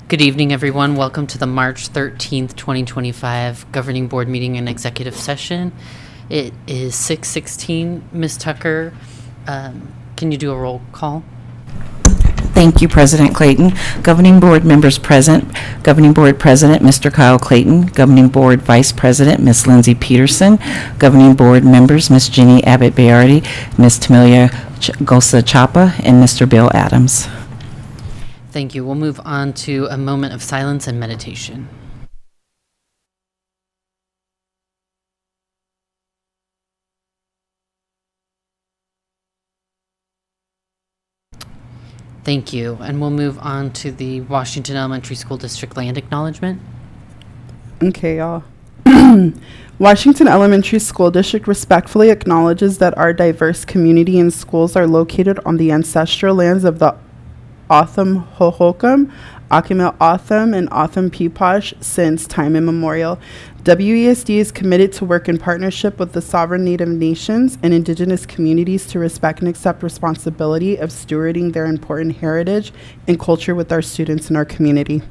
Good evening, everyone. Welcome to the March 13th, 2025 Governing Board meeting and executive session. It is 6:16. Ms. Tucker, can you do a roll call? Thank you, President Clayton. Governing Board members present. Governing Board President, Mr. Kyle Clayton. Governing Board Vice President, Ms. Lindsay Peterson. Governing Board members, Ms. Jenny Abbott-Bayardi, Ms. Tamilia Gosa Chapa, and Mr. Bill Adams. Thank you. We'll move on to a moment of silence and meditation. Thank you. And we'll move on to the Washington Elementary School District land acknowledgement. Okay, y'all. Washington Elementary School District respectfully acknowledges that our diverse community and schools are located on the ancestral lands of the Otham Hohokam, Akimel Otham, and Otham Peeposh since time immemorial. WESD is committed to work in partnership with the sovereign Native nations and indigenous communities to respect and accept responsibility of stewarding their important heritage and culture with our students and our community.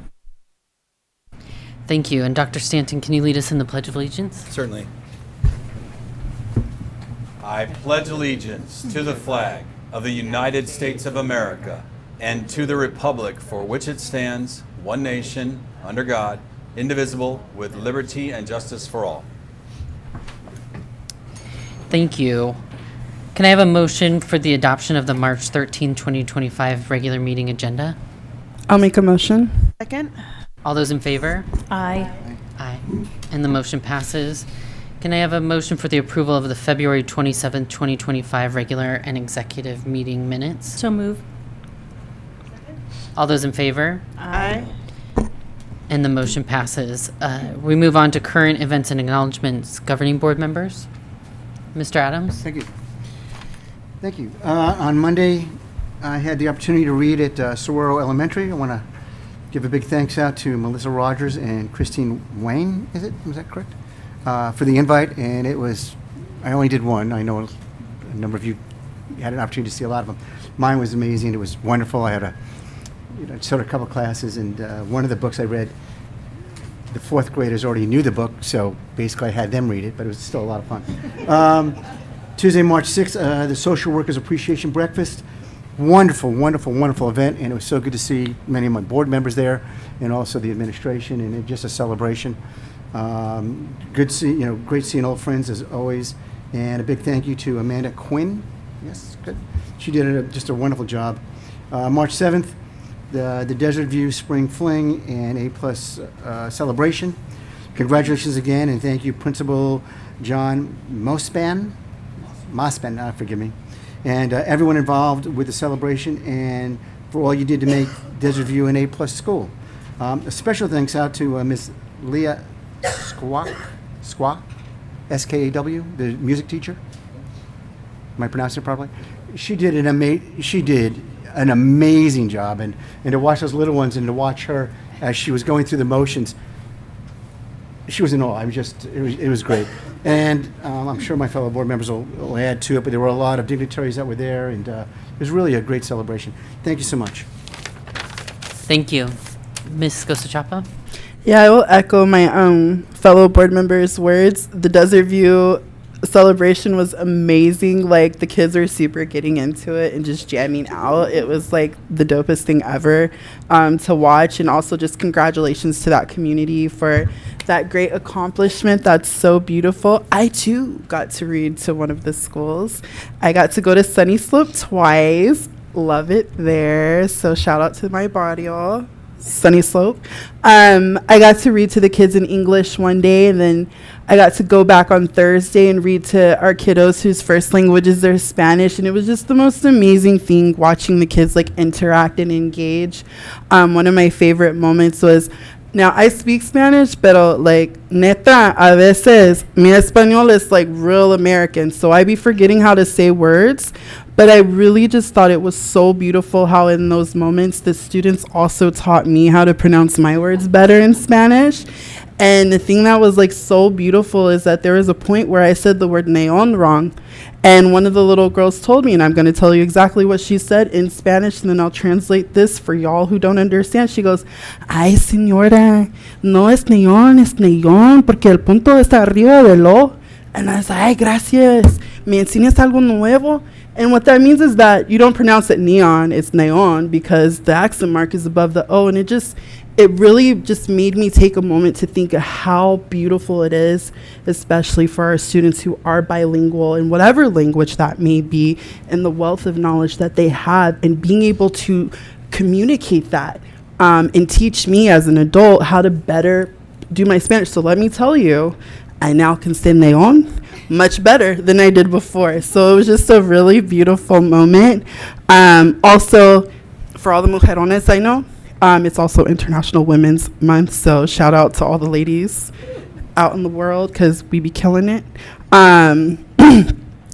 Thank you. And Dr. Stanton, can you lead us in the Pledge of Allegiance? Certainly. I pledge allegiance to the flag of the United States of America and to the republic for which it stands, one nation, under God, indivisible, with liberty and justice for all. Thank you. Can I have a motion for the adoption of the March 13, 2025 regular meeting agenda? I'll make a motion. Second. All those in favor? Aye. Aye. And the motion passes. Can I have a motion for the approval of the February 27, 2025 regular and executive meeting minutes? So move. All those in favor? Aye. And the motion passes. We move on to current events and acknowledgements. Governing board members? Mr. Adams? Thank you. Thank you. On Monday, I had the opportunity to read at Saguaro Elementary. I want to give a big thanks out to Melissa Rogers and Christine Wayne, was that correct? For the invite, and it was, I only did one. I know a number of you had an opportunity to see a lot of them. Mine was amazing. It was wonderful. I had taught a couple classes, and one of the books I read, the fourth graders already knew the book, so basically I had them read it, but it was still a lot of fun. Tuesday, March 6th, the Social Workers Appreciation Breakfast. Wonderful, wonderful, wonderful event, and it was so good to see many of my board members there, and also the administration, and just a celebration. Good great seeing old friends as always, and a big thank you to Amanda Quinn. Yes, good. She did just a wonderful job. March 7th, the Desert View Spring Fling and A+ celebration. Congratulations again, and thank you, Principal John Mospan, forgive me, and everyone involved with the celebration and for all you did to make Desert View an A+ school. A special thanks out to Ms. Leah Squaw, S-K-A-W, the music teacher. Am I pronouncing it properly? She did an amazing job, and to watch those little ones and to watch her as she was going through the motions, she was in awe. It was great. And I'm sure my fellow board members will add to it, but there were a lot of dignitaries that were there, and it was really a great celebration. Thank you so much. Thank you. Ms. Gosa-Chapa? Yeah, I will echo my fellow board members' words. The Desert View celebration was amazing. Like, the kids were super getting into it and just jamming out. It was like the dopest thing ever to watch. And also just congratulations to that community for that great accomplishment. That's so beautiful. I too got to read to one of the schools. I got to go to Sunny Slope twice. Love it there. So shout out to my barrio, Sunny Slope. I got to read to the kids in English one day, and then I got to go back on Thursday and read to our kiddos whose first language is their Spanish, and it was just the most amazing thing watching the kids like interact and engage. One of my favorite moments was, now I speak Spanish, pero like neta, a veces mi español is like real American, so I be forgetting how to say words. But I really just thought it was so beautiful how in those moments the students also taught me how to pronounce my words better in Spanish. And the thing that was like so beautiful is that there was a point where I said the word neon wrong. And one of the little girls told me, and I'm going to tell you exactly what she said in Spanish, and then I'll translate this for y'all who don't understand. She goes, ay, señora, no es neón, porque el punto está arriba del O. And I was like, ay, gracias, me enseñas algo nuevo. And what that means is that you don't pronounce it neon, it's neon, because the accent mark is above the O. And it really just made me take a moment to think of how beautiful it is, especially for our students who are bilingual in whatever language that may be, and the wealth of knowledge that they have, and being able to communicate that and teach me as an adult how to better do my Spanish. So let me tell you, I now can say neon much better than I did before. So it was just a really beautiful moment. Also, for all the mujerones I know, it's also International Women's Month, so shout out to all the ladies out in the world, because we be killing it.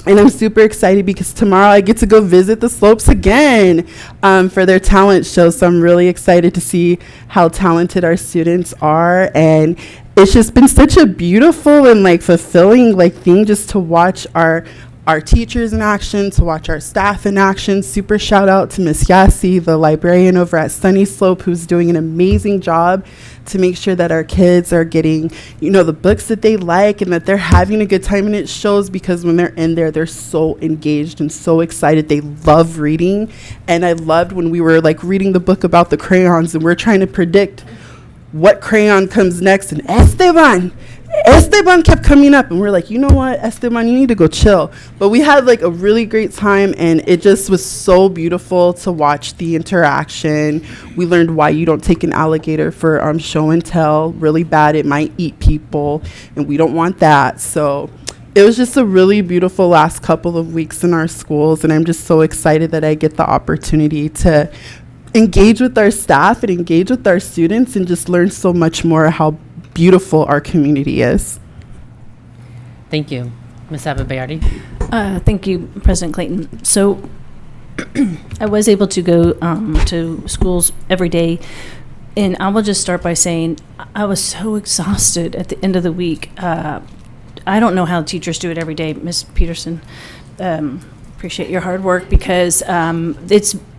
And I'm super excited because tomorrow I get to go visit the Slopes again for their talent show. So I'm really excited to see how talented our students are. And it's just been such a beautiful and like fulfilling like thing just to watch our teachers in action, to watch our staff in action. Super shout out to Miss Yassi, the librarian over at Sunny Slope, who's doing an amazing job to make sure that our kids are getting, the books that they like and that they're having a good time. And it shows, because when they're in there, they're so engaged and so excited. They love reading. And I loved when we were like reading the book about the crayons and we're trying to predict what crayon comes next. And Esteban kept coming up, and we're like, you know what, Esteban, you need to go chill. But we had like a really great time, and it just was so beautiful to watch the interaction. We learned why you don't take an alligator for show and tell. Really bad, it might eat people, and we don't want that. So it was just a really beautiful last couple of weeks in our schools, and I'm just so excited that I get the opportunity to engage with our staff and engage with our students and just learn so much more how beautiful our community is. Thank you. Ms. Ababayardi? Thank you, President Clayton. So I was able to go to schools every day, and I will just start by saying I was so exhausted at the end of the week. I don't know how teachers do it every day. Ms. Peterson, appreciate your hard work, because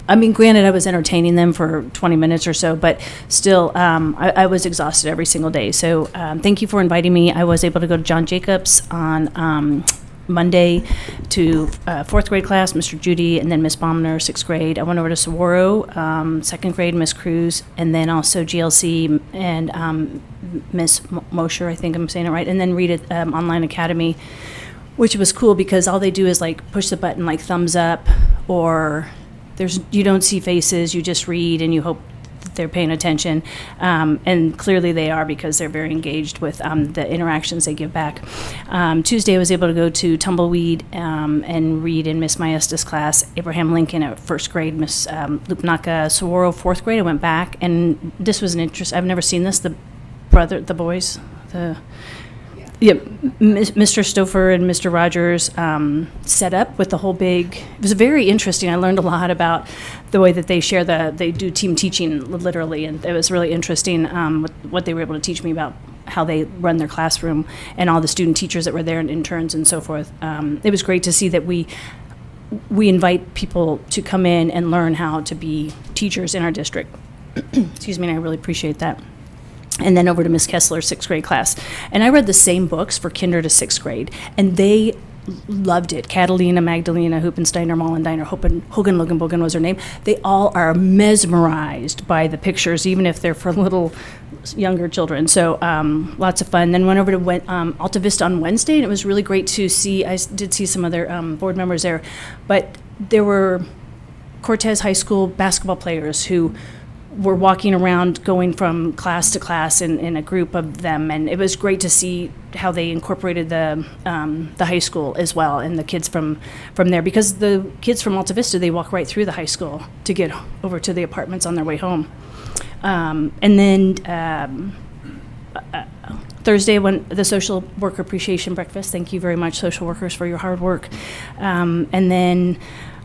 granted, I was entertaining them for 20 minutes or so, but still, I was exhausted every single day. So thank you for inviting me. I was able to go to John Jacobs on Monday to fourth grade class, Mr. Judy, and then Miss Baumner, sixth grade. I went over to Saguaro, second grade, Miss Cruz, and then also GLC and Miss Mosher, I think I'm saying it right, and then read it Online Academy, which was cool because all they do is like push the button like thumbs up, or you don't see faces, you just read and you hope that they're paying attention. And clearly they are, because they're very engaged with the interactions they give back. Tuesday I was able to go to Tumbleweed and read in Miss Maesta's class, Abraham Lincoln at first grade, Miss Lupnaka Saguaro fourth grade. I went back, and this was an interest. I've never seen this. The boys, Mr. Stouffer and Mr. Rogers set up with the whole big. It was very interesting. I learned a lot about the way that they share they do team teaching literally, and it was really interesting what they were able to teach me about how they run their classroom and all the student teachers that were there and interns and so forth. It was great to see that we invite people to come in and learn how to be teachers in our district. Excuse me, and I really appreciate that. And then over to Miss Kessler's sixth grade class. And I read the same books for kinder to sixth grade, and they loved it. Catalina, Magdalena, Hoopensteiner, Mollendiner, Hogan, Logan, Bogan was her name. They all are mesmerized by the pictures, even if they're for little younger children. So lots of fun. Then went over to Alta Vista on Wednesday, and it was really great to see. I did see some other board members there, but there were Cortez High School basketball players who were walking around, going from class to class in a group of them, and it was great to see how they incorporated the high school as well, and the kids from there, because the kids from Alta Vista, they walk right through the high school to get over to the apartments on their way home. And then Thursday, went the social worker appreciation breakfast. Thank you very much, social workers, for your hard work. And then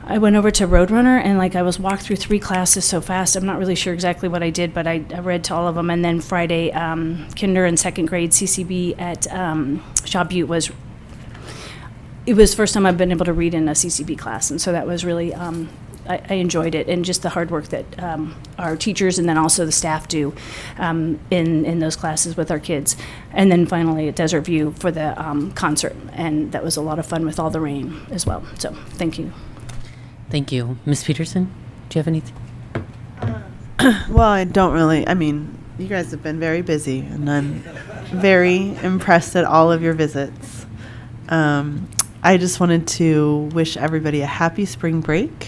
I went over to Roadrunner and like I was walked through 3 classes so fast. I'm not really sure exactly what I did, but I read to all of them. And then Friday, kinder and second grade CCB at Shaw Butte was the first time I've been able to read in a CCB class. And so that was really, I enjoyed it, and just the hard work that our teachers and then also the staff do in those classes with our kids. And then finally at Desert View for the concert. And that was a lot of fun with all the rain as well. So thank you. Thank you. Ms. Peterson, do you have anything? Well, I don't really. I mean, you guys have been very busy, and I'm very impressed at all of your visits. I just wanted to wish everybody a happy spring break,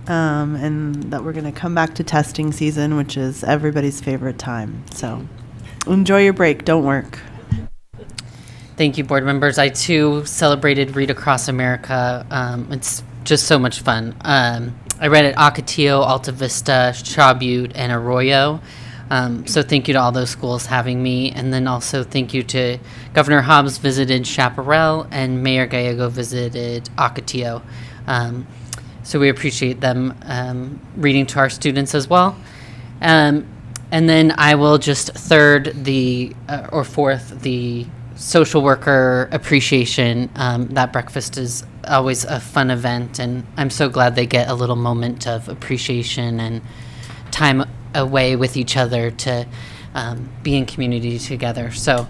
and that we're going to come back to testing season, which is everybody's favorite time. So enjoy your break. Don't work. Thank you, board members. I too celebrated Read Across America. It's just so much fun. I read at Ocotillo, Alta Vista, Shaw Butte, and Arroyo. So thank you to all those schools having me. And then also thank you to Governor Hobbs visited Chaparral and Mayor Gallego visited Ocotillo. So we appreciate them reading to our students as well. And then I will just fourth the social worker appreciation. That breakfast is always a fun event, and I'm so glad they get a little moment of appreciation and time away with each other to be in community together. So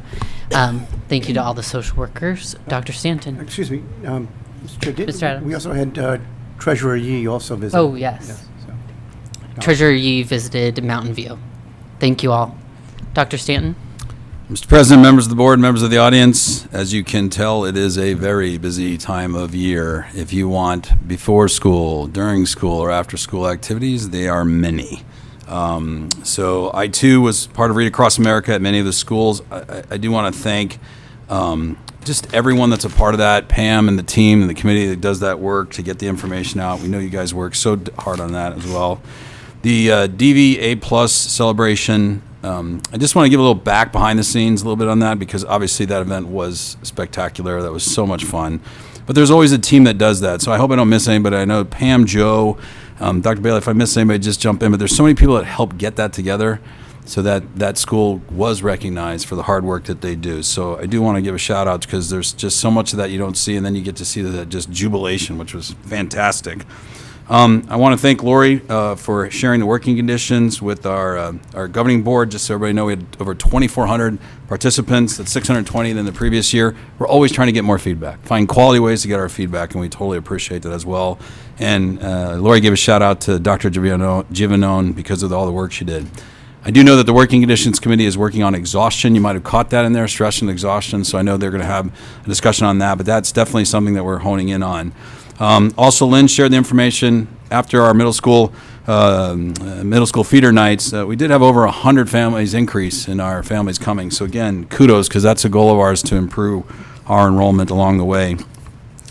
thank you to all the social workers. Dr. Stanton. Excuse me, Mr. Chair, Mr. Adams. we also had Treasurer Yee also visit. Oh, yes. Treasurer Yee visited Mountain View. Thank you all. Dr. Stanton. Mr. President, members of the board, members of the audience, as you can tell, it is a very busy time of year. If you want before school, during school, or after school activities, they are many. So I too was part of Read Across America at many of the schools. I do want to thank just everyone that's a part of that, Pam and the team and the committee that does that work to get the information out. We know you guys work so hard on that as well. The DVA Plus celebration, I just want to give a little back behind the scenes a little bit on that, because obviously that event was spectacular. That was so much fun. But there's always a team that does that. So I hope I don't miss anybody. I know Pam, Joe, Dr. Bailey, if I miss anybody, just jump in. But there's so many people that help get that together so that that school was recognized for the hard work that they do. So I do want to give a shout out, because there's just so much of that you don't see, and then you get to see that just jubilation, which was fantastic. I want to thank Lori for sharing the working conditions with our governing board. Just so everybody know, we had over 2,400 participants. That's 620 than the previous year. We're always trying to get more feedback, find quality ways to get our feedback, and we totally appreciate that as well. And Lori gave a shout out to Dr. Giovanone because of all the work she did. I do know that the Working Conditions Committee is working on exhaustion. You might have caught that in there, stress and exhaustion. So I know they're going to have a discussion on that, but that's definitely something that we're honing in on. Also, Lynn shared the information after our middle school feeder nights. We did have over 100 families increase in our families coming. So again, kudos, because that's a goal of ours to improve our enrollment along the way.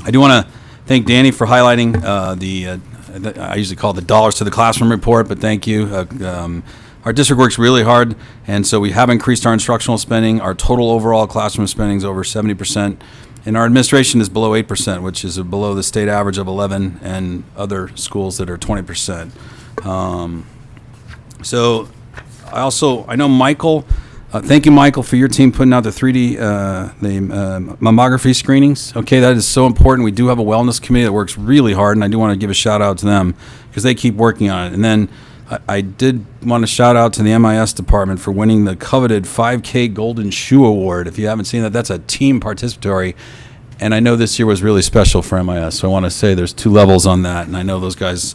I do want to thank Danny for highlighting I usually call it the dollars to the classroom report, but thank you. Our district works really hard, and so we have increased our instructional spending. Our total overall classroom spending is over 70%. And our administration is below 8%, which is below the state average of 11%, and other schools that are 20%. So I know Michael, thank you, Michael, for your team putting out the 3D mammography screenings. Okay, that is so important. We do have a wellness committee that works really hard, and I do want to give a shout out to them because they keep working on it. And then I did want to shout out to the MIS department for winning the coveted 5K Golden Shoe Award. If you haven't seen that, that's a team participatory. And I know this year was really special for MIS, so I want to say there's 2 levels on that, and I know those guys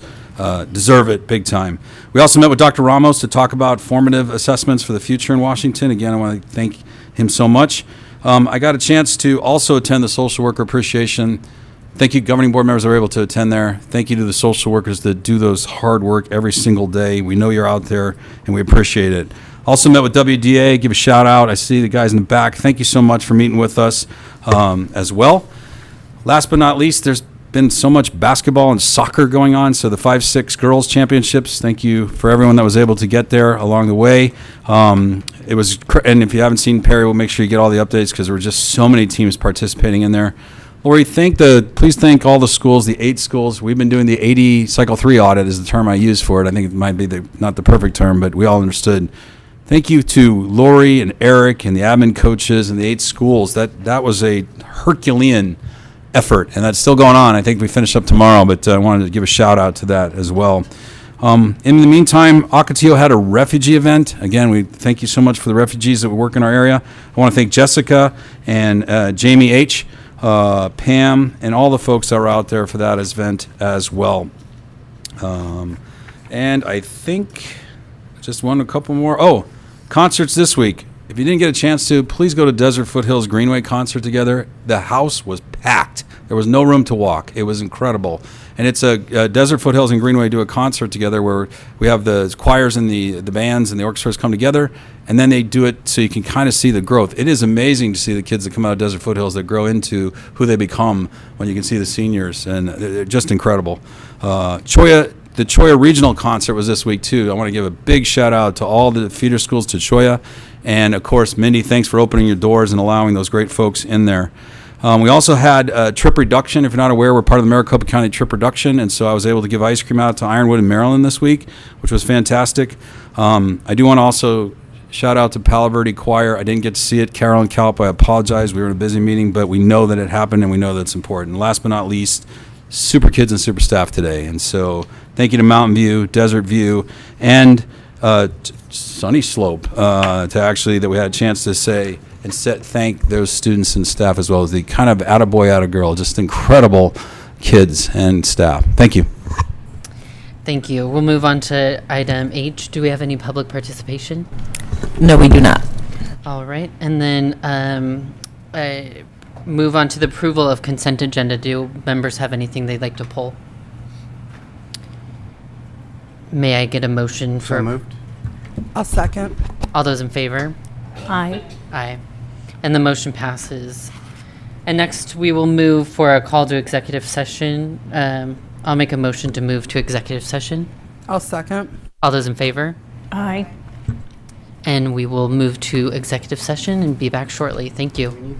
deserve it big time. We also met with Dr. Ramos to talk about formative assessments for the future in Washington. Again, I want to thank him so much. I got a chance to also attend the Social Worker Appreciation. Thank you, governing board members that were able to attend there. Thank you to the social workers that do those hard work every single day. We know you're out there, and we appreciate it. Also met with WDA, give a shout out. I see the guys in the back. Thank you so much for meeting with us as well. Last but not least, there's been so much basketball and soccer going on. So the 5-6 girls championships, thank you for everyone that was able to get there along the way. And if you haven't seen Perry, we'll make sure you get all the updates because there were just so many teams participating in there. Lori, please thank all the schools, the 8 schools. We've been doing the 80 Cycle 3 audit is the term I use for it. I think it might be not the perfect term, but we all understood. Thank you to Lori and Eric and the admin coaches and the 8 schools. That was a Herculean effort, and that's still going on. I think we finish up tomorrow, but I wanted to give a shout out to that as well. In the meantime, Ocotillo had a refugee event. Again, we thank you so much for the refugees that work in our area. I want to thank Jessica and Jamie H., Pam, and all the folks that were out there for that event as well. And I think just a couple more. Oh, concerts this week. If you didn't get a chance to, please go to Desert Foothills Greenway concert together. The house was packed. There was no room to walk. It was incredible. And it's Desert Foothills and Greenway do a concert together where we have the choirs and the bands and the orchestras come together, and then they do it so you can kind of see the growth. It is amazing to see the kids that come out of Desert Foothills that grow into who they become when you can see the seniors, and they're just incredible. The Choya Regional Concert was this week, too. I want to give a big shout-out to all the feeder schools to Choya. And, of course, Mindy, thanks for opening your doors and allowing those great folks in there. We also had trip reduction. If you're not aware, we're part of the Maricopa County Trip Reduction, and so I was able to give ice cream out to Ironwood in Maryland this week, which was fantastic. I do want to also shout out to Palo Verde Choir. I didn't get to see it. Carol and Calp, I apologize. We were in a busy meeting, but we know that it happened, and we know that it's important. Last but not least, super kids and super staff today. And so thank you to Mountain View, Desert View, and Sunny Slope that we had a chance to say and thank those students and staff as well as the kind of attaboy, attagirl, just incredible kids and staff. Thank you. Thank you. We'll move on to item H. Do we have any public participation? No, we do not. All right. And then move on to the approval of consent agenda. Do members have anything they'd like to pull? May I get a motion for? So moved. I'll second. All those in favor? Aye. Aye. And the motion passes. And next, we will move for a call to executive session. I'll make a motion to move to executive session. I'll second. All those in favor? Aye. And we will move to executive session and be back shortly. Thank you.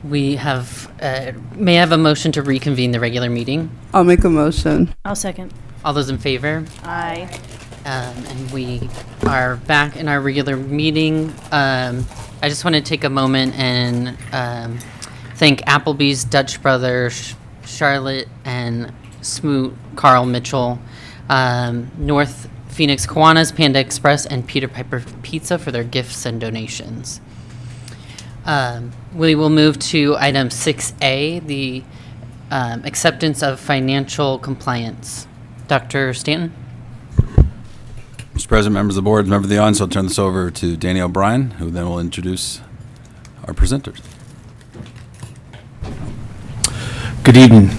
We have, may I have a motion to reconvene the regular meeting? I'll make a motion. I'll second. All those in favor? Aye. And we are back in our regular meeting. I just want to take a moment and thank Applebee's, Dutch Brothers, Charlotte, and Smoot, Carl Mitchell, North Phoenix Kiwanis, Panda Express, and Peter Piper Pizza for their gifts and donations. We will move to item 6A, the acceptance of financial compliance. Dr. Stanton? Mr. President, members of the board, members of the audience, I'll turn this over to Danny O'Brien, who then will introduce our presenters. Good evening.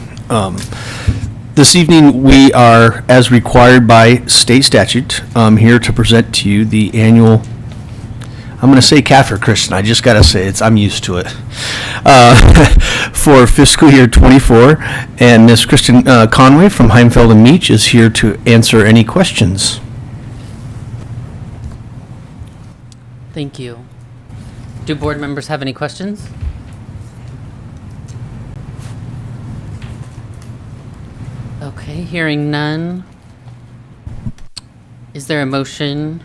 This evening, we are, as required by state statute, here to present to you the annual, I'm going to say Catholic Christian, I just got to say it, I'm used to it, for fiscal year 24. And Ms. Kristen Conway from Heimfeld and Meach is here to answer any questions. Thank you. Do board members have any questions? Okay, hearing none. Is there a motion?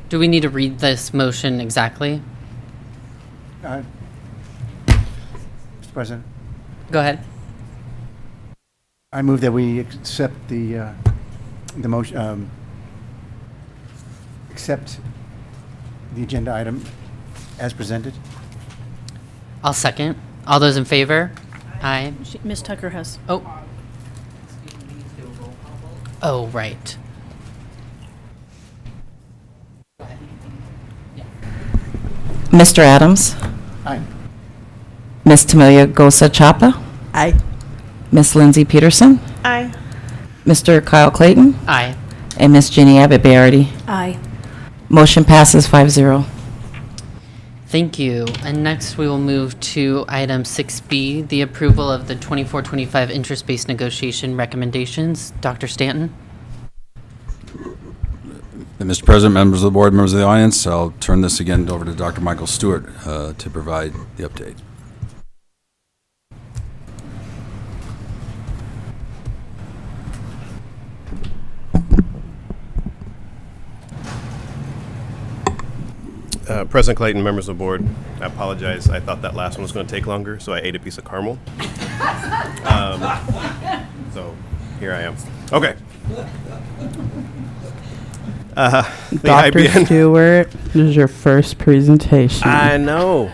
Do we need to read this motion exactly? Mr. President, Go ahead. I move that we accept the motion, accept the agenda item as presented. I'll second. All those in favor? Aye. Ms. Tucker has. Oh. Oh, right. Mr. Adams? Aye. Ms. Tamilia Gosa Chapa? Aye. Ms. Lindsay Peterson? Aye. Mr. Kyle Clayton? Aye. And Ms. Jenny Abbott Barrety. Aye. Motion passes 5-0. Thank you. And next, we will move to item 6B, the approval of the 24-25 interest-based negotiation recommendations. Dr. Stanton? Mr. President, members of the board, members of the audience, I'll turn this again over to Dr. Michael Stewart to provide the update. President Clayton, members of the board, I apologize. I thought that last one was going to take longer, so I ate a piece of caramel. So here I am. Okay. The Dr. IBN. Stewart, this is your first presentation. I know.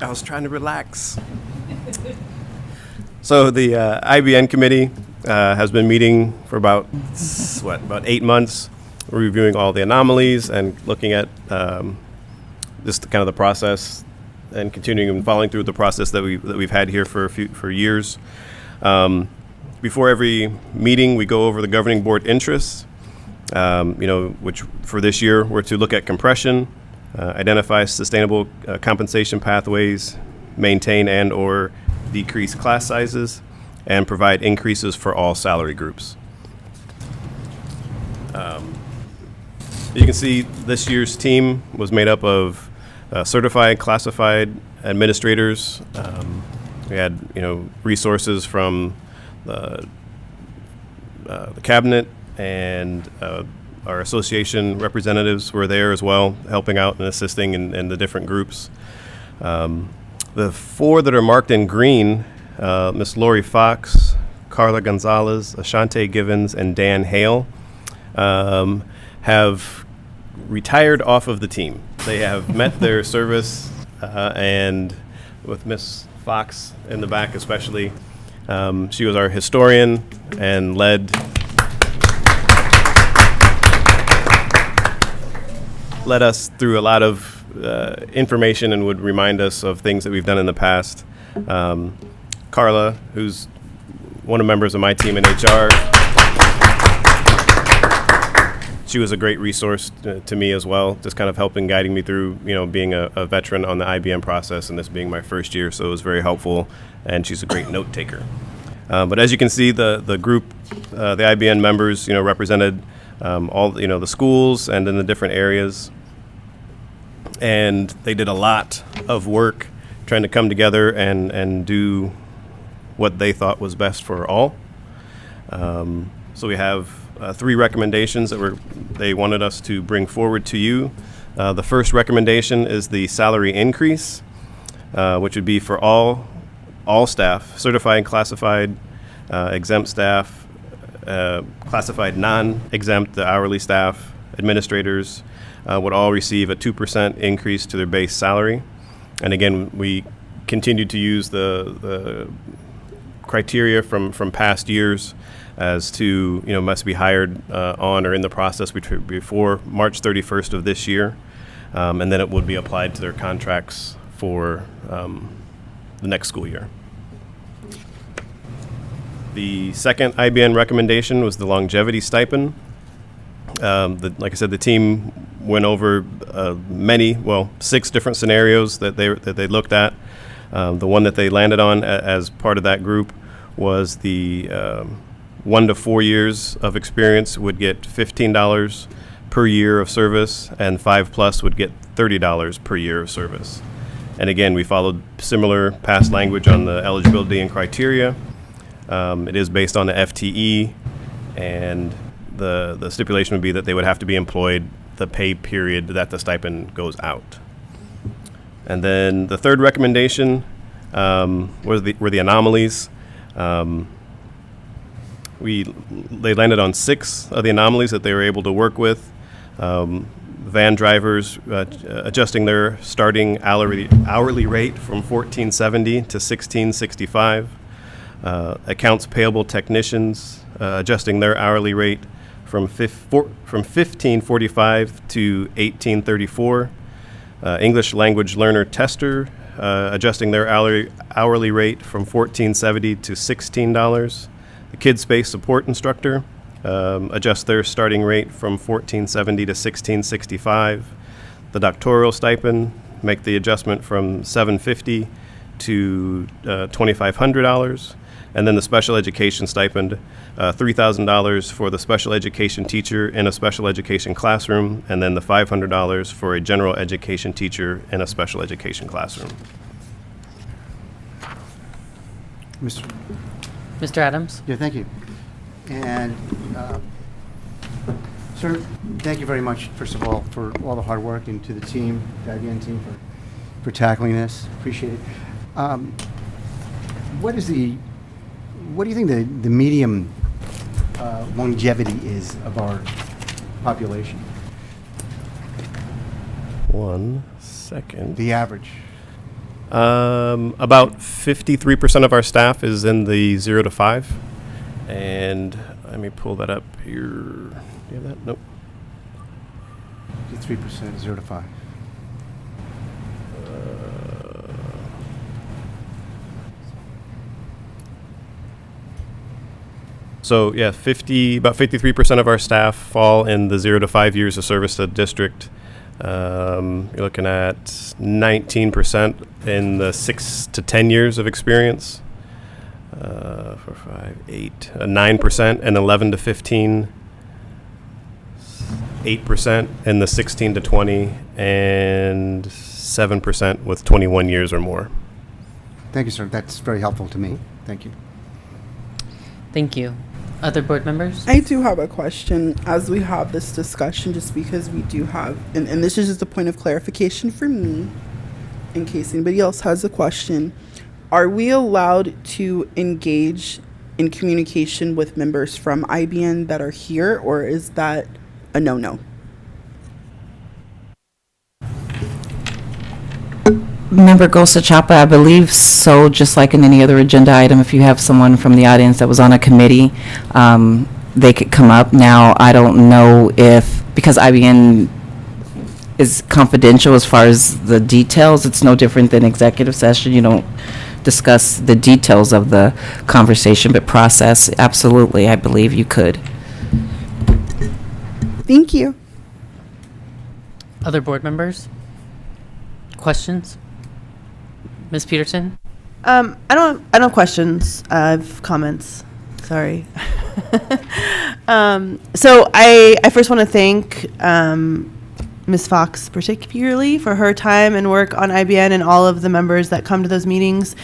I was trying to relax. So the IBN committee has been meeting for about 8 months, reviewing all the anomalies and looking at just kind of the process and continuing and following through the process that we've had here for years. Before every meeting, we go over the governing board interests. Which for this year were to look at compression, identify sustainable compensation pathways, maintain and or decrease class sizes, and provide increases for all salary groups. You can see this year's team was made up of certified, classified administrators. We had resources from the cabinet, and our association representatives were there as well, helping out and assisting in the different groups. The 4 that are marked in green, Miss Lori Fox, Carla Gonzalez, Ashante Givens, and Dan Hale, have retired off of the team. They have met their service, and with Miss Fox in the back especially, she was our historian and led us through a lot of information and would remind us of things that we've done in the past. Carla, who's one of the members of my team in HR, she was a great resource to me as well, just kind of helping, guiding me through, being a veteran on the IBM process and this being my first year, so it was very helpful, and she's a great note taker. But as you can see, the group, the IBN members, represented all the schools and in the different areas. and they did a lot of work trying to come together and do what they thought was best for all. So we have 3 recommendations that they wanted us to bring forward to you. The first recommendation is the salary increase, which would be for all staff, certified and classified, exempt staff, classified non-exempt, the hourly staff, administrators, would all receive a 2% increase to their base salary. And again, we continue to use the criteria from past years as to, must be hired on or in the process before March 31st of this year. And then it would be applied to their contracts for the next school year. The second IBN recommendation was the longevity stipend. Like I said, the team went over 6 different scenarios that they looked at. The one that they landed on as part of that group was the 1 to 4 years of experience would get $15 per year of service, and 5+ would get $30 per year of service. And again, we followed similar past language on the eligibility and criteria. It is based on the FTE, and the stipulation would be that they would have to be employed the pay period that the stipend goes out. And then the third recommendation were the anomalies. They landed on 6 of the anomalies that they were able to work with. Van drivers adjusting their starting hourly rate from $14.70 to $16.65. Accounts payable technicians adjusting their hourly rate from $15.45 to $18.34. English language learner tester adjusting their hourly rate from $14.70 to $16. The Kids Space support instructor adjust their starting rate from $14.70 to $16.65. The doctoral stipend make the adjustment from $750 to $2,500. And then the special education stipend, $3,000 for the special education teacher in a special education classroom, and then the $500 for a general education teacher in a special education classroom. Mr. Adams? Yeah, thank you. And, sir, thank you very much, first of all, for all the hard work, and to the team, the IBN team, for tackling this. Appreciate it. What do you think the medium longevity is of our population? 1 second. The average? About 53% of our staff is in the 0 to 5. And let me pull that up here. Do you have that? Nope. 53%, 0 to 5. So yeah, about 53% of our staff fall in the 0 to 5 years of service to the district. You're looking at 19% in the 6 to 10 years of experience. 4, 5, 8, 9% in 11 to 15, 8% in the 16 to 20, and 7% with 21 years or more. Thank you, sir. That's very helpful to me. Thank you. Thank you. Other board members? I do have a question as we have this discussion, just because we do have, and this is just a point of clarification for me, in case anybody else has a question. Are we allowed to engage in communication with members from IBN that are here, or is that a no-no? Member Gosa Chapa, I believe so, just like in any other agenda item, if you have someone from the audience that was on a committee, they could come up. Now, I don't know because IBN is confidential as far as the details, it's no different than executive session. You don't discuss the details of the conversation, but process, absolutely, I believe you could. Thank you. Other board members? Questions? Ms. Peterson? I don't have questions. I have comments. Sorry. So I first want to thank Ms. Fox particularly for her time and work on IBN, and all of the members that come to those meetings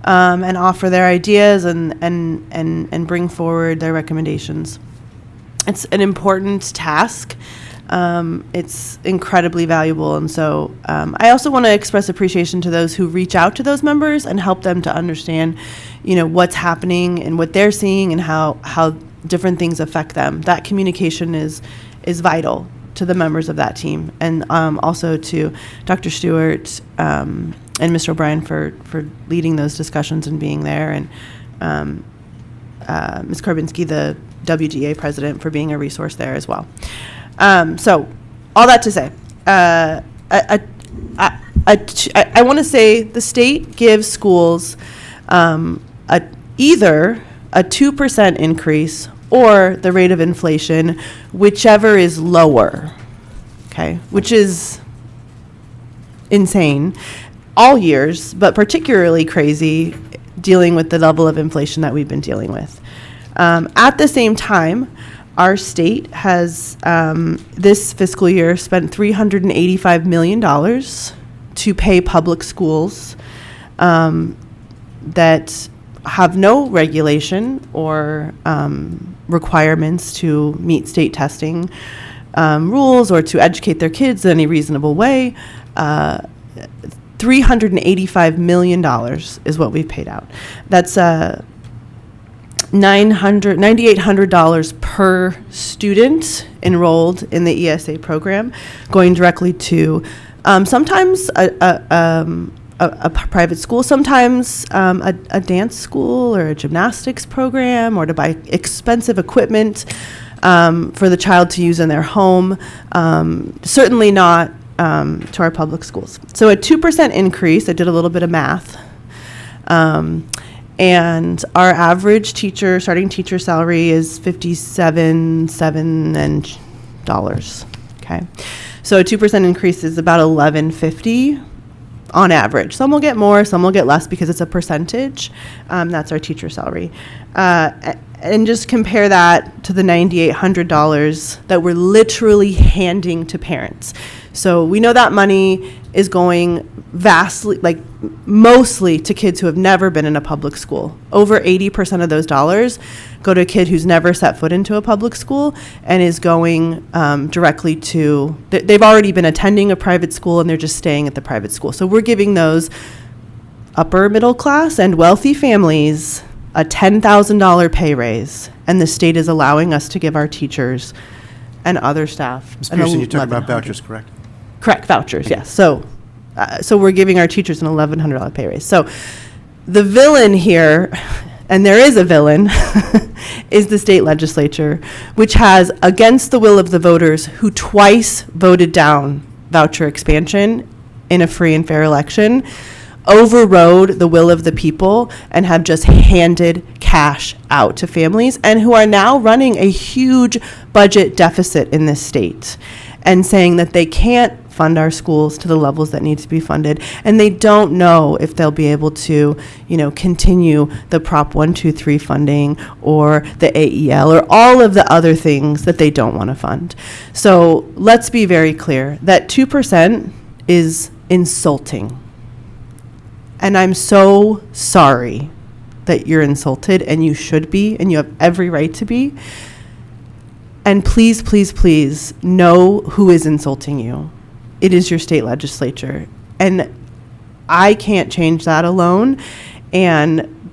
and offer their ideas and bring forward their recommendations. It's an important task. It's incredibly valuable. And so I also want to express appreciation to those who reach out to those members and help them to understand, what's happening and what they're seeing and how different things affect them. That communication is vital to the members of that team, and also to Dr. Stewart and Mr. O'Brien for leading those discussions and being there, and Ms. Karbinski, the WGA president, for being a resource there as well. So all that to say, I want to say the state gives schools either a 2% increase or the rate of inflation, whichever is lower, okay, which is insane all years, but particularly crazy dealing with the level of inflation that we've been dealing with. At the same time, our state has this fiscal year spent $385 million to pay public schools that have no regulation or requirements to meet state testing rules or to educate their kids in any reasonable way. $385 million is what we've paid out. That's $9,800 per student enrolled in the ESA program, going directly to sometimes a private school, sometimes a dance school or a gymnastics program, or to buy expensive equipment for the child to use in their home. Certainly not to our public schools. So a 2% increase, I did a little bit of math, and our average starting teacher salary is $57,700. Okay, so a 2% increase is about $11.50 on average. Some will get more, some will get less because it's a percentage. That's our teacher salary. And just compare that to the $9,800 that we're literally handing to parents. So we know that money is going vastly, mostly to kids who have never been in a public school. Over 80% of those dollars go to a kid who's never set foot into a public school and is going directly to, they've already been attending a private school and they're just staying at the private school. So we're giving those upper middle class and wealthy families a $10,000 pay raise, and the state is allowing us to give our teachers and other staff. Ms. Pearson, you're talking about vouchers, correct? Correct, vouchers, yes. So we're giving our teachers an $1,100 pay raise. So the villain here, and there is a villain, is the state legislature, which has, against the will of the voters who twice voted down voucher expansion in a free and fair election, overrode the will of the people and have just handed cash out to families, and who are now running a huge budget deficit in this state and saying that they can't fund our schools to the levels that need to be funded, and they don't know if they'll be able to, continue the Prop 123 funding or the AEL or all of the other things that they don't want to fund. So let's be very clear that 2% is insulting. And I'm so sorry that you're insulted, and you should be, and you have every right to be. And please, please, please know who is insulting you. It is your state legislature. And I can't change that alone, and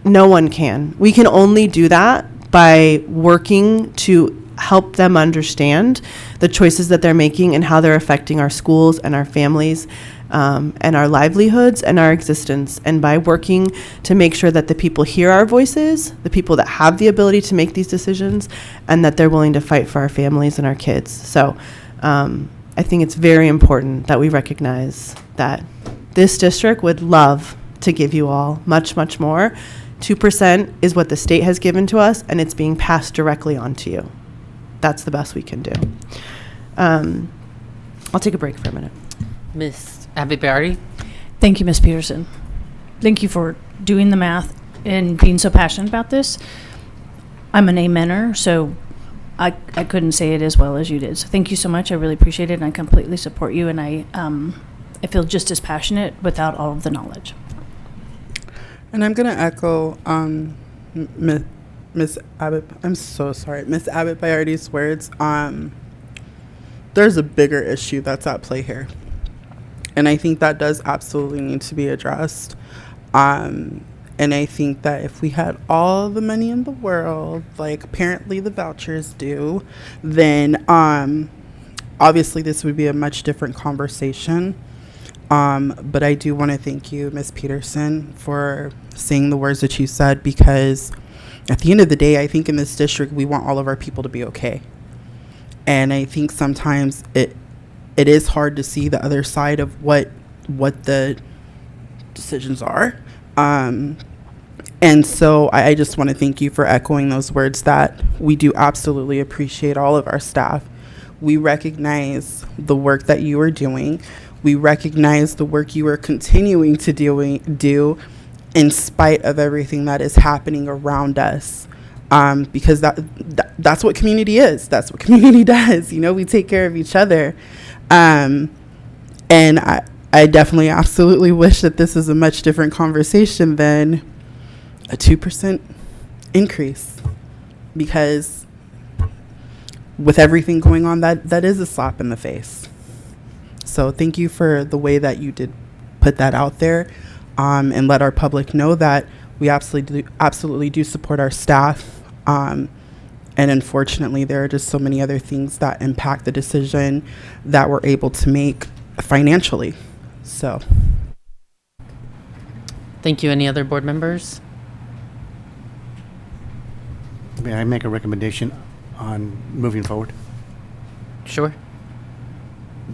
no one can. We can only do that by working to help them understand the choices that they're making and how they're affecting our schools and our families, and our livelihoods and our existence, and by working to make sure that the people hear our voices, the people that have the ability to make these decisions, and that they're willing to fight for our families and our kids. So I think it's very important that we recognize that this district would love to give you all much, much more. 2% is what the state has given to us, and it's being passed directly on to you. That's the best we can do. I'll take a break for a minute. Ms. Abby Barty? Thank you, Ms. Peterson. Thank you for doing the math and being so passionate about this. I'm an amener, so I couldn't say it as well as you did. So thank you so much. I really appreciate it, and I completely support you. And I feel just as passionate without all of the knowledge. And I'm gonna echo Miss Abbott. I'm so sorry, Miss Abbott Bayardi's words. There's a bigger issue that's at play here, and I think that does absolutely need to be addressed. And I think that if we had all the money in the world, like apparently the vouchers do, then obviously this would be a much different conversation. But I do want to thank you, Ms. Peterson, for saying the words that you said, because at the end of the day, I think in this district, we want all of our people to be okay. And I think sometimes it is hard to see the other side of what the decisions are. And so I just want to thank you for echoing those words, that we do absolutely appreciate all of our staff. We recognize the work that you are doing. We recognize the work you are continuing to do in spite of everything that is happening around us. Because that's what community is. That's what community does. You know, we take care of each other. And I definitely absolutely wish that this is a much different conversation than a 2% increase, because with everything going on, that is a slap in the face. So thank you for the way that you did put that out there, and let our public know that we absolutely do support our staff. And unfortunately, there are just so many other things that impact the decision that we're able to make financially. So, Thank you. Any other board members? May I make a recommendation on moving forward? Sure.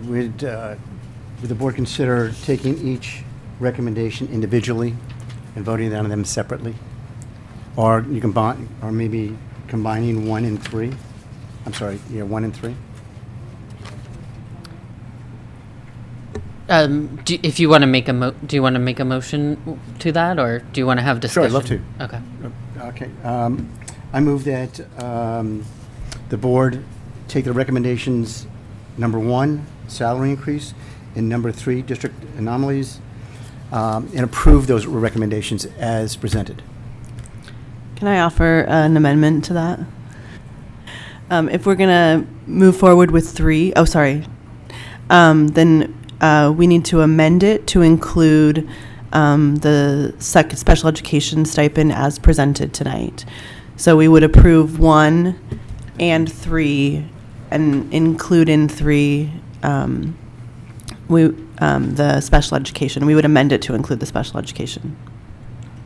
Would the board consider taking each recommendation individually and voting on them separately? Or you combine, or maybe combining 1 and 3? I'm sorry, 1 and 3? If you want to make do you want to make a motion to that, or do you want to have Sure, discussion? I'd love to. Okay. Okay. I move that the board take the recommendations, number 1, salary increase, and number 3, district anomalies, and approve those recommendations as presented. Can I offer an amendment to that? If we're going to move forward with 3, then we need to amend it to include the special education stipend as presented tonight. So we would approve 1 and 3 and include in 3 the special education. We would amend it to include the special education.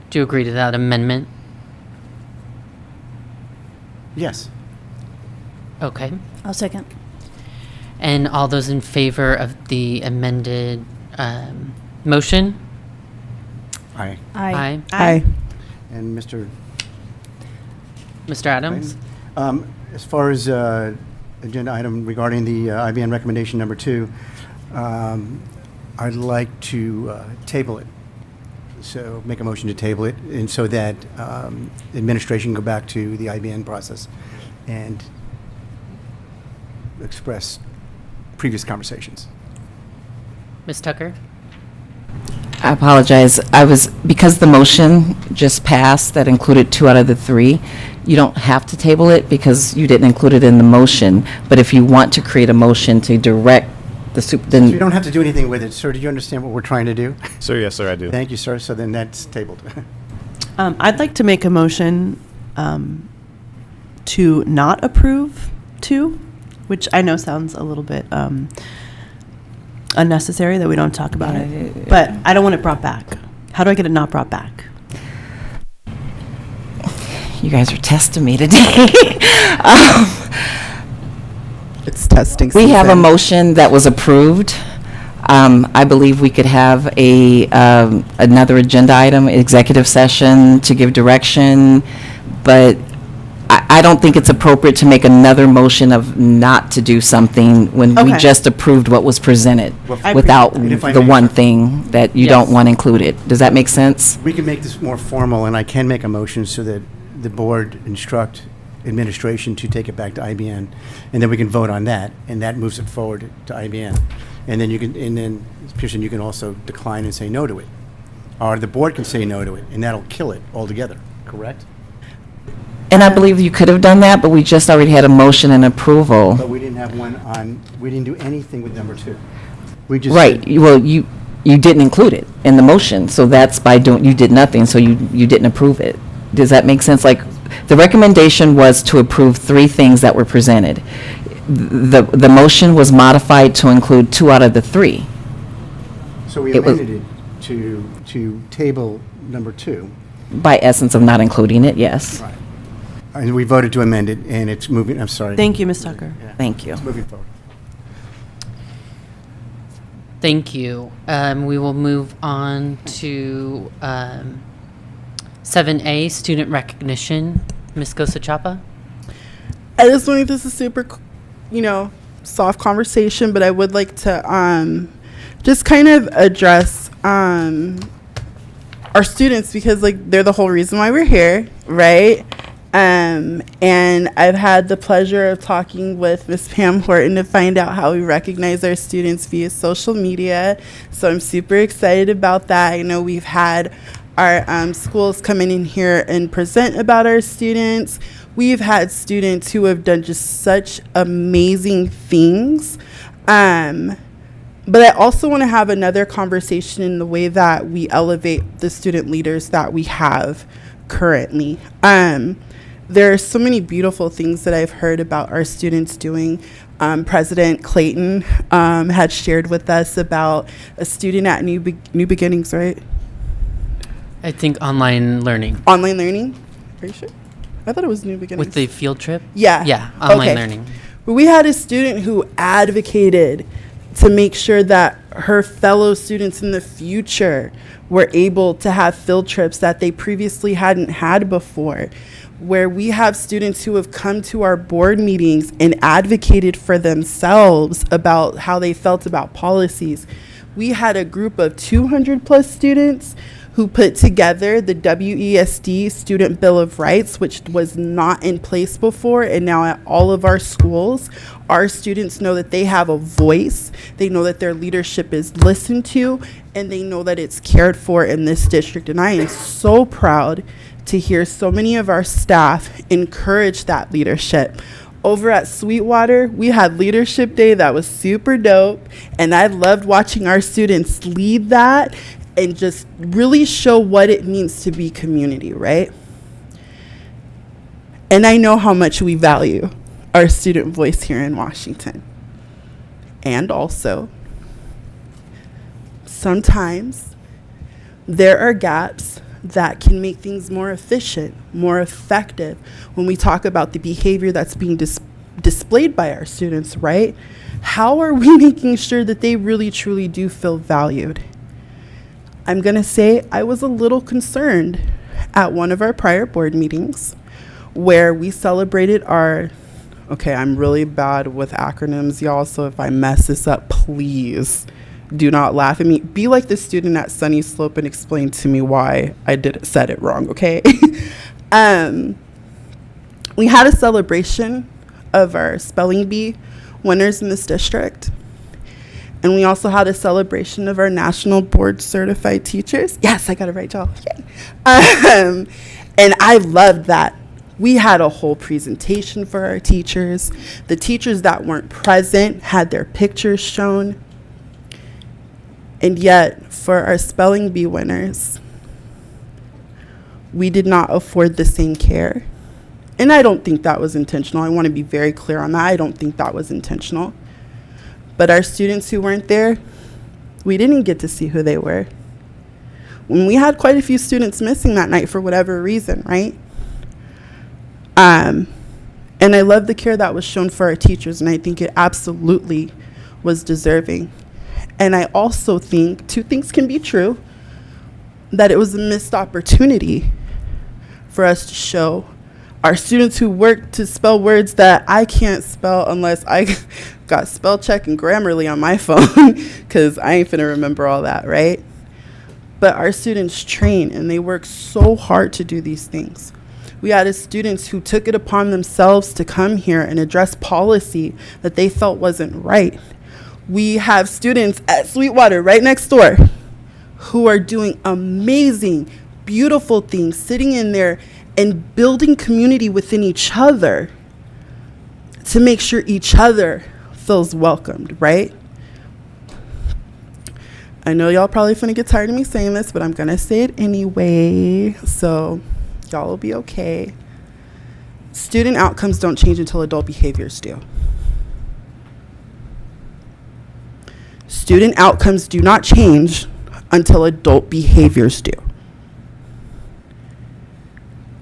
Do you agree to that amendment? Yes. Okay. I'll second. And all those in favor of the amended motion? Aye. Aye. Aye. And Mr. Mr. Adams? As far as agenda item regarding the IBN recommendation number 2, I'd like to table it. So make a motion to table it, and so that administration can go back to the IBN process and express previous conversations. Ms. Tucker? I apologize. Because the motion just passed that included 2 out of the 3, you don't have to table it because you didn't include it in the motion. But if you want to create a motion to direct the then So you don't have to do anything with it. Sir, do you understand what we're trying to do? Sir, yes, sir, I do. Thank you, sir. So then that's tabled. I'd like to make a motion to not approve 2, which I know sounds a little bit unnecessary that we don't talk about it. But I don't want it brought back. How do I get it not brought back? you guys are testing me today. It's testing We have a season. motion that was approved. I believe we could have another agenda item, executive session, to give direction, but I don't think it's appropriate to make another motion of not to do something when we Okay. just approved what was presented I without appreciate it. If I the may, one sir. thing that you don't Yes. want included. Does that make sense? We can make this more formal, and I can make a motion so that the board instruct administration to take it back to IBN, and then we can vote on that, and that moves it forward to IBN. And then Pearson, you can also decline and say no to it. Or the board can say no to it, and that'll kill it altogether, correct? And I believe you could have done that, but we just already had a motion and approval. But we didn't have one on, we didn't do anything with number 2. We just Right, said- well, you didn't include it in the motion, so that's by doing, you did nothing, so you didn't approve it. Does that make sense? Like, the recommendation was to approve 3 things that were presented. The motion was modified to include 2 out of the 3. So we It was- amended it to table number 2. By essence of not including it, yes. And we voted to amend it, and it's moving, I'm sorry. Thank you, Ms. Tucker. Thank you. It's moving forward. Thank you. We will move on to 7A, student recognition. Ms. Gosachapa? I just think this is super, soft conversation, but I would like to just kind of address our students because, they're the whole reason why we're here, right? And I've had the pleasure of talking with Ms. Pam Horton to find out how we recognize our students via social media. So I'm super excited about that. I know we've had our schools come in here and present about our students. We've had students who have done just such amazing things. But I also want to have another conversation in the way that we elevate the student leaders that we have currently. There are so many beautiful things that I've heard about our students doing. President Clayton had shared with us about a student at New Beginnings, right? I think online learning. Online learning? Are you sure? I thought it was New Beginnings. With the field trip? Yeah. Yeah, online Okay. learning. But we had a student who advocated to make sure that her fellow students in the future were able to have field trips that they previously hadn't had before, where we have students who have come to our board meetings and advocated for themselves about how they felt about policies. We had a group of 200 plus students who put together the WESD Student Bill of Rights, which was not in place before, and now at all of our schools, our students know that they have a voice, they know that their leadership is listened to, and they know that it's cared for in this district. And I am so proud to hear so many of our staff encourage that leadership. Over at Sweetwater, we had Leadership Day that was super dope, and I loved watching our students lead that and just really show what it means to be community, right? And I know how much we value our student voice here in Washington. And also, sometimes there are gaps that can make things more efficient, more effective when we talk about the behavior that's being displayed by our students, right? How are we making sure that they really truly do feel valued? I'm going to say I was a little concerned at one of our prior board meetings where we celebrated okay, I'm really bad with acronyms, y'all, so if I mess this up, please do not laugh at me. Be like the student at Sunny Slope and explain to me why I said it wrong, okay? We had a celebration of our spelling bee winners in this district. And we also had a celebration of our national board certified teachers. Yes, I got it right, y'all. Yay. And I loved that. We had a whole presentation for our teachers. The teachers that weren't present had their pictures shown. And yet, for our spelling bee winners, we did not afford the same care. And I don't think that was intentional. I want to be very clear on that. I don't think that was intentional. But our students who weren't there, we didn't get to see who they were. When we had quite a few students missing that night for whatever reason, right? And I love the care that was shown for our teachers, and I think it absolutely was deserving. And I also think 2 things can be true, that it was a missed opportunity for us to show our students who work to spell words that I can't spell unless I got spell check and Grammarly on my phone, because I ain't finna remember all that, right? But our students train and they work so hard to do these things. We had students who took it upon themselves to come here and address policy that they felt wasn't right. We have students at Sweetwater right next door who are doing amazing, beautiful things, sitting in there and building community within each other to make sure each other feels welcomed, right? I know y'all probably finna get tired of me saying this, but I'm gonna say it anyway, so y'all will be okay. Student outcomes don't change until adult behaviors do. Student outcomes do not change until adult behaviors do.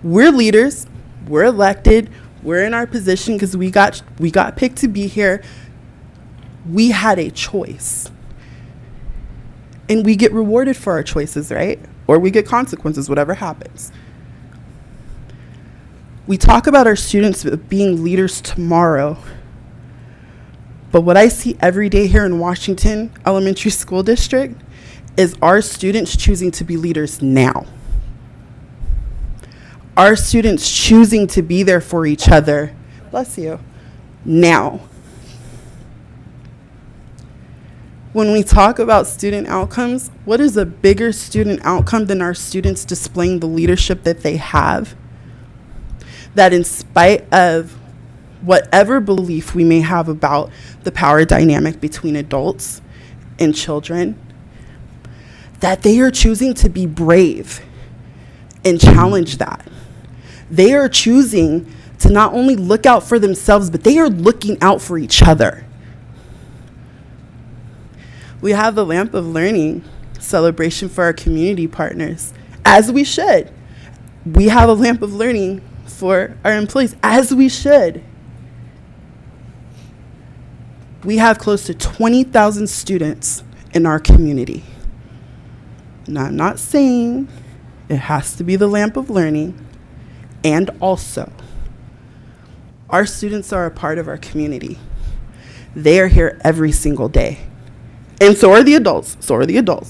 We're leaders, we're elected, we're in our position because we got picked to be here. We had a choice. And we get rewarded for our choices, right? Or we get consequences, whatever happens. We talk about our students being leaders tomorrow. But what I see every day here in Washington Elementary School District is our students choosing to be leaders now. Our students choosing to be there for each other, bless you, now. When we talk about student outcomes, what is a bigger student outcome than our students displaying the leadership that they have? That in spite of whatever belief we may have about the power dynamic between adults and children, that they are choosing to be brave and challenge that. They are choosing to not only look out for themselves, but they are looking out for each other. We have the Lamp of Learning celebration for our community partners, as we should. We have a Lamp of Learning for our employees, as we should. We have close to 20,000 students in our community. Now, I'm not saying it has to be the Lamp of Learning, and also, our students are a part of our community. They are here every single day. And so are the adults.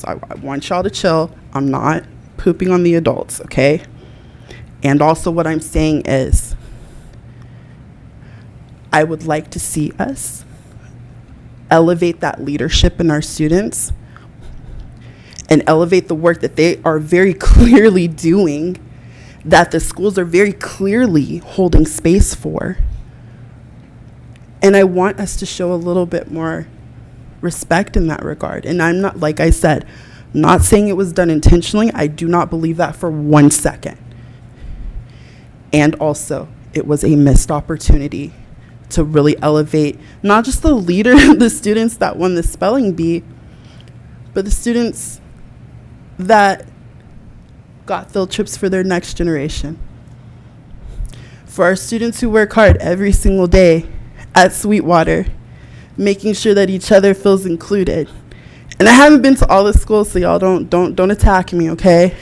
I want y'all to chill. I'm not pooping on the adults, okay? And also what I'm saying is, I would like to see us elevate that leadership in our students and elevate the work that they are very clearly doing, that the schools are very clearly holding space for. And I want us to show a little bit more respect in that regard. And I'm not, like I said, not saying it was done intentionally. I do not believe that for 1 second. And also, it was a missed opportunity to really elevate not just the leader, the students that won the spelling bee, but the students that got field trips for their next generation. For our students who work hard every single day at Sweetwater, making sure that each other feels included. And I haven't been to all the schools, so y'all don't attack me, okay?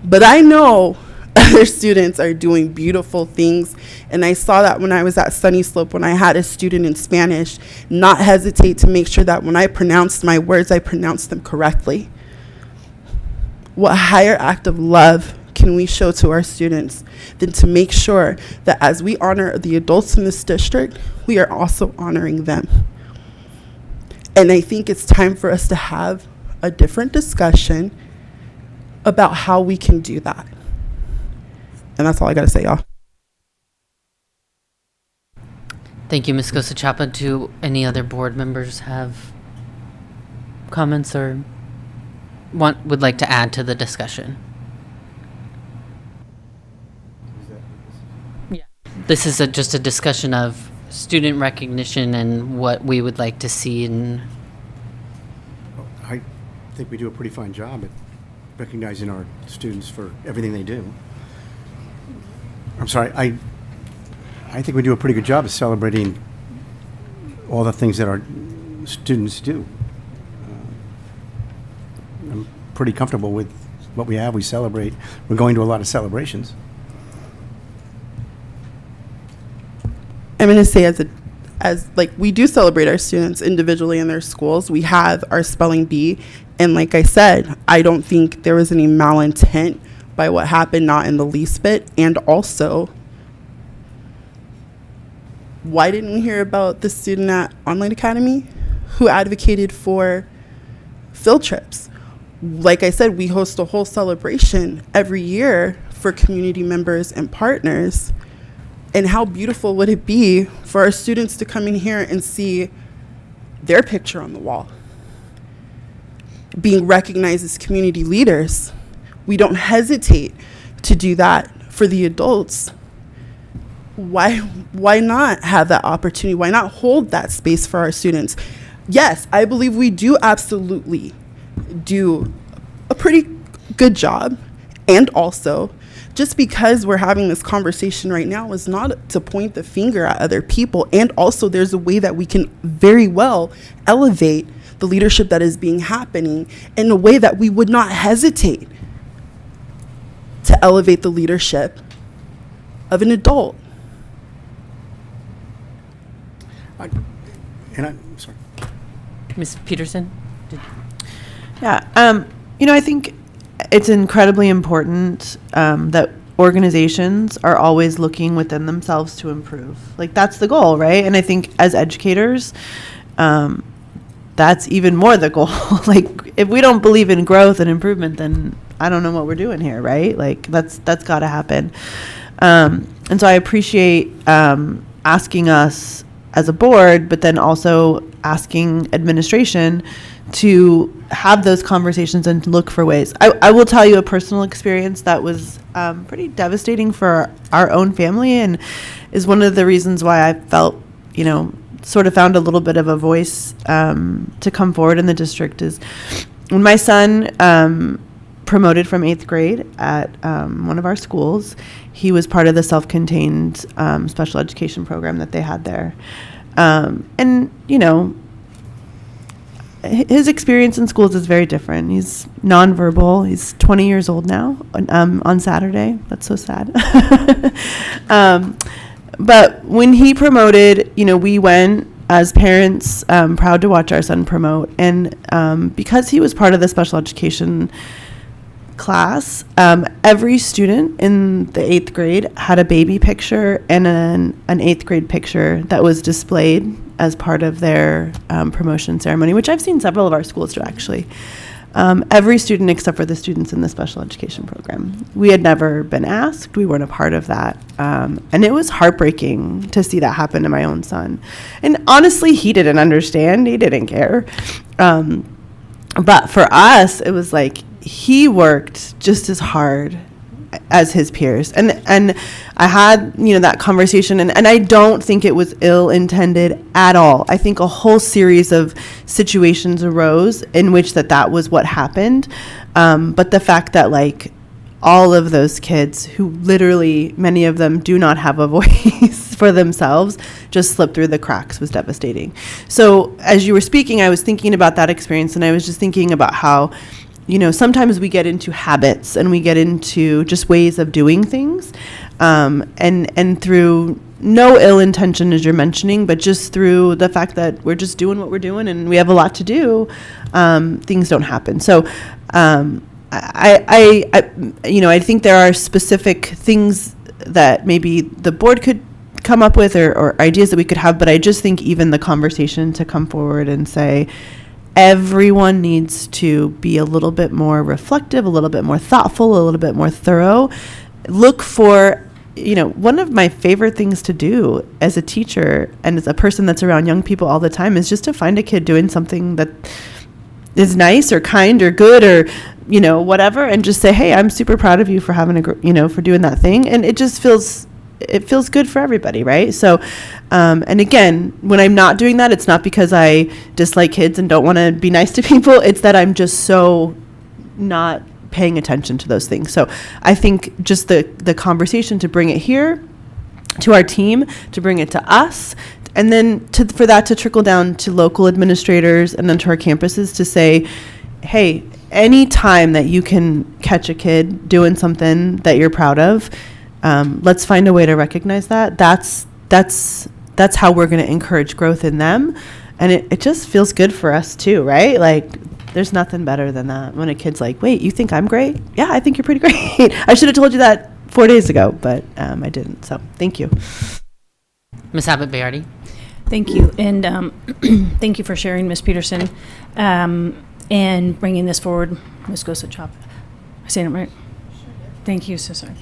But I know other students are doing beautiful things, and I saw that when I was at Sunny Slope, when I had a student in Spanish not hesitate to make sure that when I pronounced my words, I pronounced them correctly. What higher act of love can we show to our students than to make sure that as we honor the adults in this district, we are also honoring them? And I think it's time for us to have a different discussion about how we can do that. And that's all I got to say, y'all. Thank you, Ms. Gosachapa. Do any other board members have comments or would like to add to the discussion? Yeah. This is just a discussion of student recognition and what we would like to see in. I think we do a pretty fine job at recognizing our students for everything they do. I'm sorry, I think we do a pretty good job of celebrating all the things that our students do. I'm pretty comfortable with what we have. We celebrate. We're going to a lot of celebrations. I'm going to say as like we do celebrate our students individually in their schools. We have our spelling bee, and like I said, I don't think there was any malintent by what happened, not in the least bit. And also, why didn't we hear about the student at Online Academy who advocated for field trips? Like I said, we host a whole celebration every year for community members and partners. And how beautiful would it be for our students to come in here and see their picture on the wall, being recognized as community leaders? We don't hesitate to do that for the adults. Why not have that opportunity? Why not hold that space for our students? Yes, I believe we do absolutely do a pretty good job. And also, just because we're having this conversation right now is not to point the finger at other people. And also, there's a way that we can very well elevate the leadership that is being happening in a way that we would not hesitate to elevate the leadership of an adult. I'm sorry. Ms. Peterson? Yeah, I think it's incredibly important that organizations are always looking within themselves to improve. Like, that's the goal, right? And I think as educators, that's even more the goal. Like, if we don't believe in growth and improvement, then I don't know what we're doing here, right? Like, that's got to happen. And so I appreciate asking us as a board, but then also asking administration to have those conversations and look for ways. I will tell you a personal experience that was pretty devastating for our own family, and is one of the reasons why I felt, sort of found a little bit of a voice to come forward in the district. Is when my son promoted from 8th grade at one of our schools. He was part of the self-contained special education program that they had there. And, his experience in schools is very different. He's nonverbal. He's 20 years old now on Saturday. That's so sad. But when he promoted, we went as parents, proud to watch our son promote. And because he was part of the special education class, every student in the 8th grade had a baby picture and an 8th grade picture that was displayed as part of their promotion ceremony, which I've seen several of our schools do, actually. Every student except for the students in the special education program. We had never been asked. We weren't a part of that. And it was heartbreaking to see that happen to my own son. And honestly, he didn't understand. He didn't care. But for us, it was like he worked just as hard as his peers. And I had, that conversation, and I don't think it was ill-intended at all. I think a whole series of situations arose in which that was what happened. But the fact that, all of those kids who literally, many of them do not have a voice for themselves, just slipped through the cracks was devastating. So as you were speaking, I was thinking about that experience, and I was just thinking about how, sometimes we get into habits and we get into just ways of doing things, and through no ill intention, as you're mentioning, but just through the fact that we're just doing what we're doing and we have a lot to do, things don't happen. So I think there are specific things that maybe the board could come up with or ideas that we could have, but I just think even the conversation to come forward and say, everyone needs to be a little bit more reflective, a little bit more thoughtful, a little bit more thorough. Look for, one of my favorite things to do as a teacher and as a person that's around young people all the time is just to find a kid doing something that is nice or kind or good or, whatever, and just say, hey, I'm super proud of you for having for doing that thing. And it just feels good for everybody, right? So, and again, when I'm not doing that, it's not because I dislike kids and don't want to be nice to people. It's that I'm just so not paying attention to those things. So I think just the conversation to bring it here to our team, to bring it to us, and then for that to trickle down to local administrators and then to our campuses to say, hey, any time that you can catch a kid doing something that you're proud of, let's find a way to recognize that. That's how we're going to encourage growth in them. And it just feels good for us too, right? There's nothing better than that. When a kid's like, wait, you think I'm great? Yeah, I think you're pretty great. I should have told you that 4 days ago, but I didn't. So thank you. Ms. Abbott Bayardi. Thank you, and thank you for sharing, Ms. Peterson, and bringing this forward. Ms. Gosachop. I saying it right? Thank you. So sorry.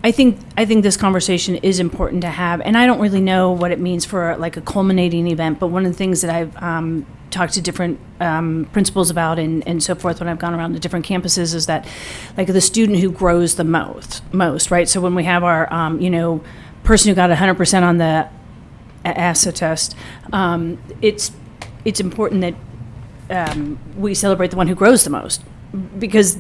I think this conversation is important to have, and I don't really know what it means for like a culminating event. But one of the things that I've talked to different principals about and so forth when I've gone around to different campuses is that like the student who grows the most, right? So when we have our person who got 100% on the ASA test, it's important that we celebrate the one who grows the most, because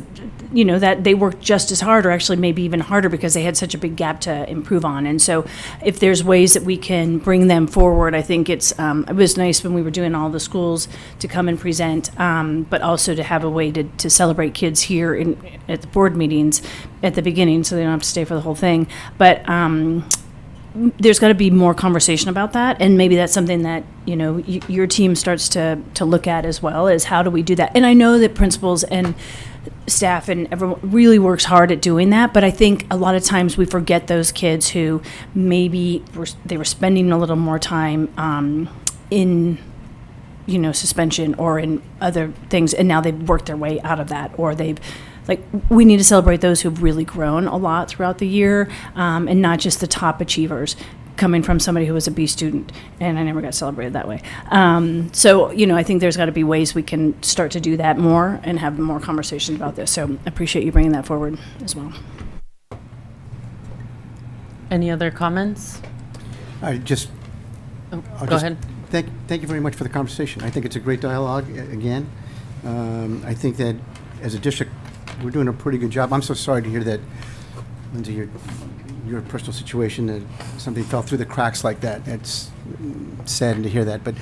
that they worked just as hard or actually maybe even harder because they had such a big gap to improve on. And so if there's ways that we can bring them forward, I think it was nice when we were doing all the schools to come and present, but also to have a way to celebrate kids here at the board meetings at the beginning so they don't have to stay for the whole thing. But there's got to be more conversation about that, and maybe that's something that your team starts to look at as well, as how do we do that. And I know that principals and staff and everyone really works hard at doing that, but I think a lot of times we forget those kids who maybe they were spending a little more time in suspension or in other things, and now they've worked their way out of that, or we need to celebrate those who've really grown a lot throughout the year, and not just the top achievers coming from somebody who was a B student, and I never got celebrated that way. So I think there's got to be ways we can start to do that more and have more conversations about this. So I appreciate you bringing that forward as well. Any other comments? I'll Go ahead. Thank you very much for the conversation. I think it's a great dialogue, again. I think that as a district, we're doing a pretty good job. I'm so sorry to hear that, Lindsay, your personal situation, that something fell through the cracks like that. It's saddened to hear that. But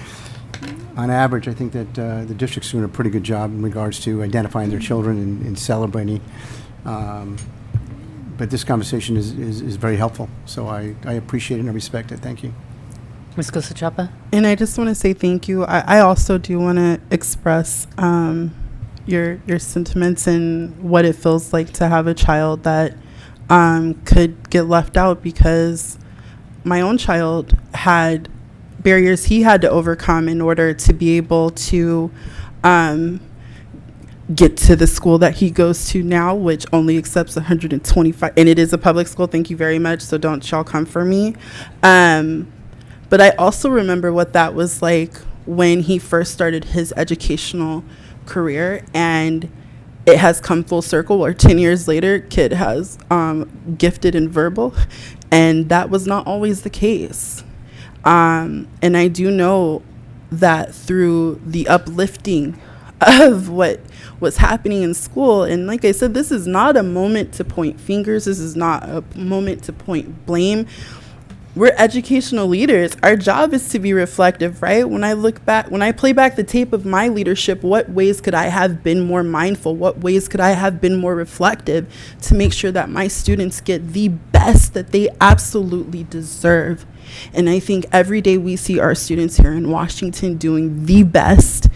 on average, I think that the district's doing a pretty good job in regards to identifying their children and celebrating. But this conversation is very helpful. So I appreciate it and I respect it. Thank you. Ms. Gosachapa. And I just want to say thank you. I also do want to express your sentiments and what it feels like to have a child that could get left out, because my own child had barriers he had to overcome in order to be able to get to the school that he goes to now, which only accepts 125, and it is a public school. Thank you very much. So don't y'all come for me. But I also remember what that was like when he first started his educational career, and it has come full circle where 10 years later, kid has gifted in verbal, and that was not always the case. And I do know that through the uplifting of what was happening in school, and like I said, this is not a moment to point fingers. This is not a moment to point blame. We're educational leaders. Our job is to be reflective, right? When I look back, when I play back the tape of my leadership, what ways could I have been more mindful? What ways could I have been more reflective to make sure that my students get the best that they absolutely deserve? And I think every day we see our students here in Washington doing the best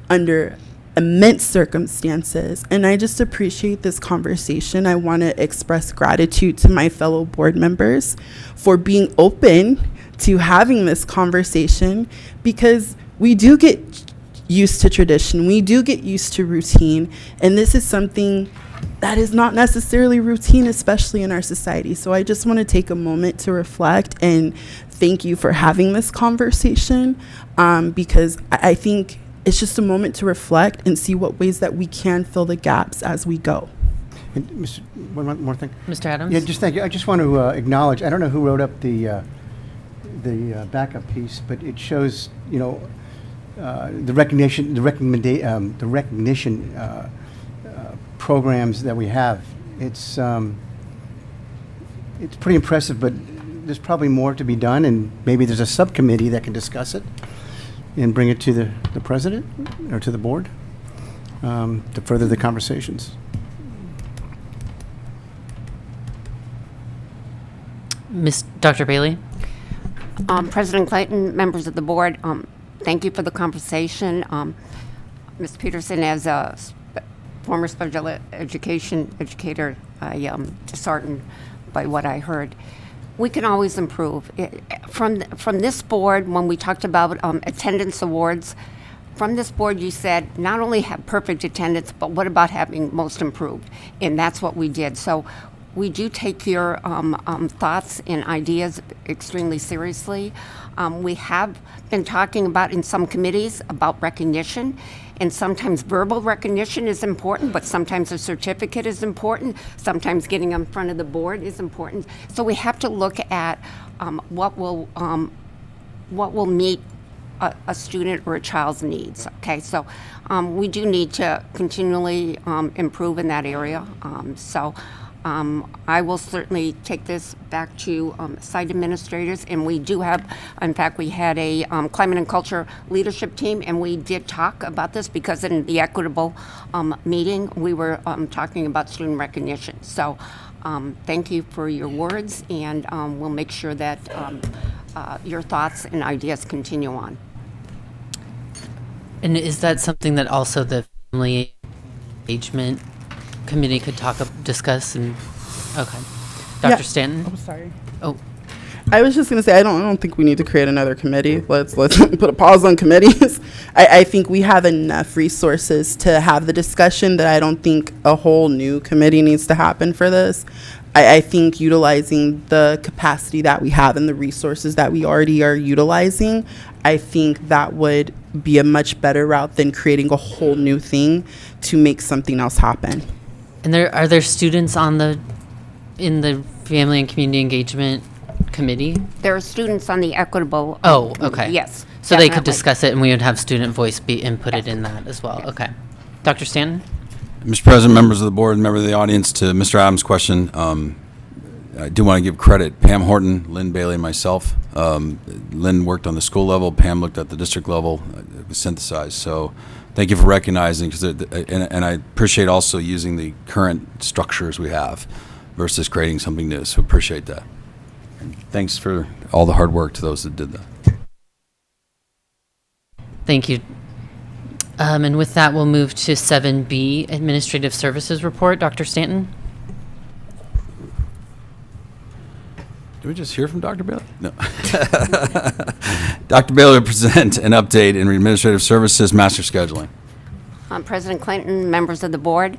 under immense circumstances, and I just appreciate this conversation. I want to express gratitude to my fellow board members for being open to having this conversation, because we do get used to tradition, we do get used to routine, and this is something that is not necessarily routine, especially in our society. So I just want to take a moment to reflect and thank you for having this conversation, because I think it's just a moment to reflect and see what ways that we can fill the gaps as we go. And one more thing. Mr. Adams? Yeah, just thank you. I just want to acknowledge, I don't know who wrote up the backup piece, but it shows, the recognition programs that we have. It's pretty impressive, but there's probably more to be done, and maybe there's a subcommittee that can discuss it and bring it to the president or to the board to further the conversations. Dr. Bailey? President Clayton, members of the board, Thank you for the conversation. Ms. Peterson, as a former special education educator, I am disheartened by what I heard. We can always improve. From this board, when we talked about attendance awards, from this board you said not only have perfect attendance, but what about having most improved? And that's what we did. So we do take your thoughts and ideas extremely seriously. We have been talking about in some committees about recognition, and sometimes verbal recognition is important, but sometimes a certificate is important. Sometimes getting in front of the board is important. So we have to look at what will meet a student or a child's needs. Okay, so we do need to continually improve in that area. I will certainly take this back to site administrators, and we do have, in fact, we had a climate and culture leadership team, and we did talk about this because in the equitable meeting, we were talking about student recognition. So thank you for your words, and we'll make sure that your thoughts and ideas continue on. And is that something that also the family engagement committee could discuss? And okay, Dr. Yeah. Stanton. Oh, sorry. Oh, I was just going to say, I don't think we need to create another committee. Let's put a pause on committees. I think we have enough resources to have the discussion that I don't think a whole new committee needs to happen for this. I think utilizing the capacity that we have and the resources that we already are utilizing, I think that would be a much better route than creating a whole new thing to make something else happen. and are there students in the family and community engagement committee? There are students on the equitable. Oh, okay. Yes. So they could definitely. discuss it, and we would have student voice be inputted in that as well. Okay, Dr. Stanton. Mr. President, members of the board, member of the audience, to Mr. Adams' question, I do want to give credit. Pam Horton, Lynn Bailey, and myself. Lynn worked on the school level. Pam looked at the district level. It was synthesized. So thank you for recognizing, and I appreciate also using the current structures we have versus creating something new. So appreciate that. And thanks for all the hard work to those that did that. Thank you. And with that, we'll move to 7B, Administrative Services Report. Dr. Stanton? Did we just hear from Dr. Bailey? No. Dr. Bailey will present an update in administrative services master scheduling. President Clinton, members of the board,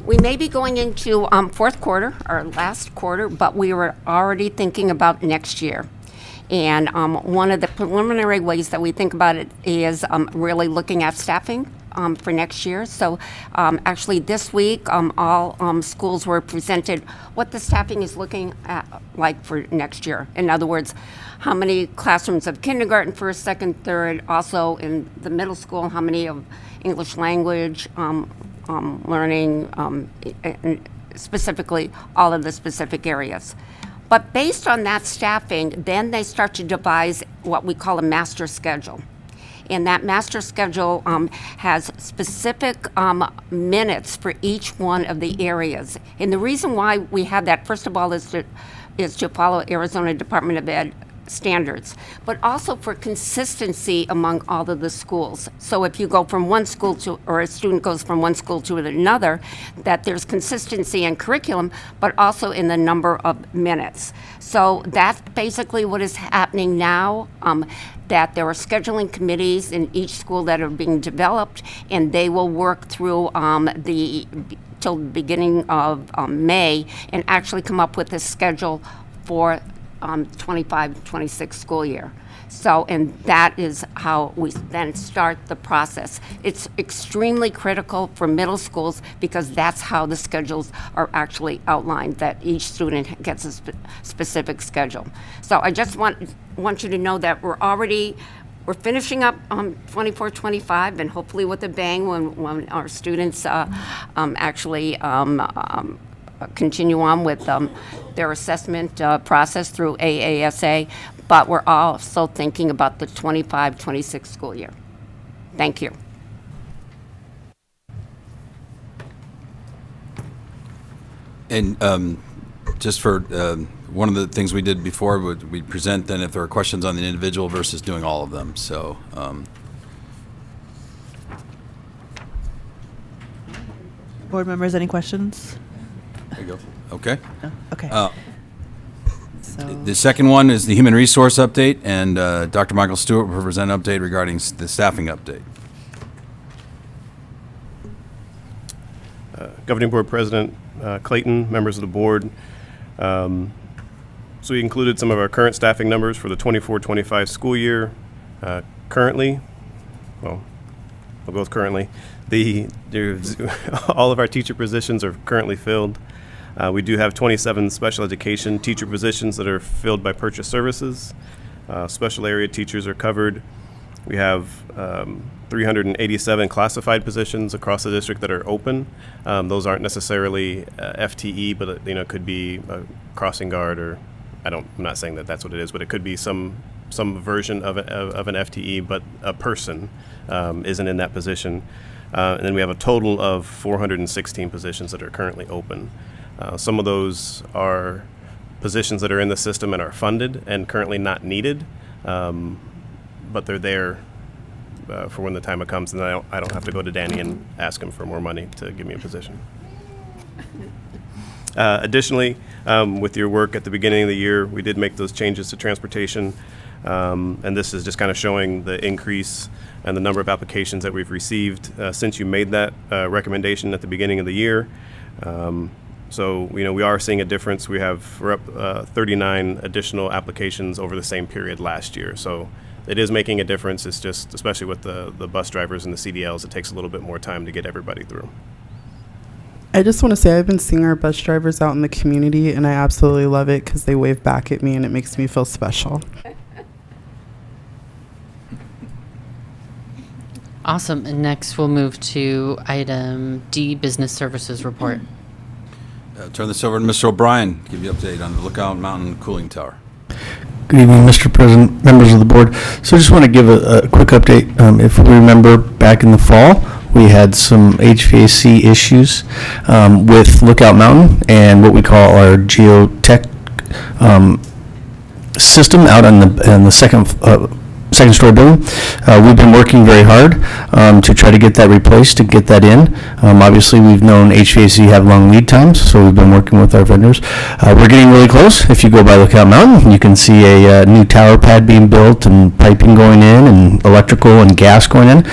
we may be going into fourth quarter, or last quarter, but we were already thinking about next year. And one of the preliminary ways that we think about it is really looking at staffing for next year. So actually this week, all schools were presented what the staffing is looking at like for next year. In other words, how many classrooms of kindergarten, first, second, third, also in the middle school, how many of English language learning, and specifically all of the specific areas. But based on that staffing, then they start to devise what we call a master schedule. And that master schedule has specific minutes for each one of the areas. And the reason why we have that, first of all, is to follow Arizona Department of Ed standards, but also for consistency among all of the schools. So if you go from one school to, or a student goes from one school to another, that there's consistency in curriculum, but also in the number of minutes. So that's basically what is happening now, that there are scheduling committees in each school that are being developed, and they will work through till the beginning of May and actually come up with a schedule for 25-26 school year. So, and that is how we then start the process. It's extremely critical for middle schools because that's how the schedules are actually outlined, that each student gets a specific schedule. So I just want you to know that we're finishing up 24-25, and hopefully with a bang when our students actually continue on with their assessment process through AASA, but we're also thinking about the 25-26 school year. Thank you. And just for one of the things we did before, we present then if there are questions on the individual versus doing all of them. So Board members, any questions? There you go. Okay. No? Okay. So, The second one is the human resource update, and Dr. Michael Stewart will present an update regarding the staffing update. Governing Board President Clayton, members of the board. So we included some of our current staffing numbers for the 24-25 school year. Currently, well, we'll go with currently. All of our teacher positions are currently filled. We do have 27 special education teacher positions that are filled by purchase services. Special area teachers are covered. We have 387 classified positions across the district that are open. Those aren't necessarily FTE, but could be a crossing guard, or I'm not saying that that's what it is, but it could be some version of an FTE, but a person isn't in that position. And then we have a total of 416 positions that are currently open. Some of those are positions that are in the system and are funded and currently not needed, but they're there for when the time comes, and I don't have to go to Danny and ask him for more money to give me a position. Additionally, with your work at the beginning of the year, we did make those changes to transportation, and this is just kind of showing the increase and the number of applications that we've received since you made that recommendation at the beginning of the year. So we are seeing a difference. We're up 39 additional applications over the same period last year. So it is making a difference. It's just, especially with the bus drivers and the CDLs, it takes a little bit more time to get everybody through. I just want to say I've been seeing our bus drivers out in the community, and I absolutely love it because they wave back at me, and it makes me feel special. Awesome. And next we'll move to item D, business services report. Turn this over to Mr. O'Brien, give you an update on the Lookout Mountain Cooling Tower. Good evening, Mr. President, members of the board. So I just want to give a quick update. If we remember back in the fall, we had some HVAC issues with Lookout Mountain and what we call our geotech system out on the second story building. We've been working very hard to try to get that replaced, to get that in. Obviously, we've known HVAC have long lead times, so we've been working with our vendors. We're getting really close. If you go by Lookout Mountain, you can see a new tower pad being built and piping going in and electrical and gas going in.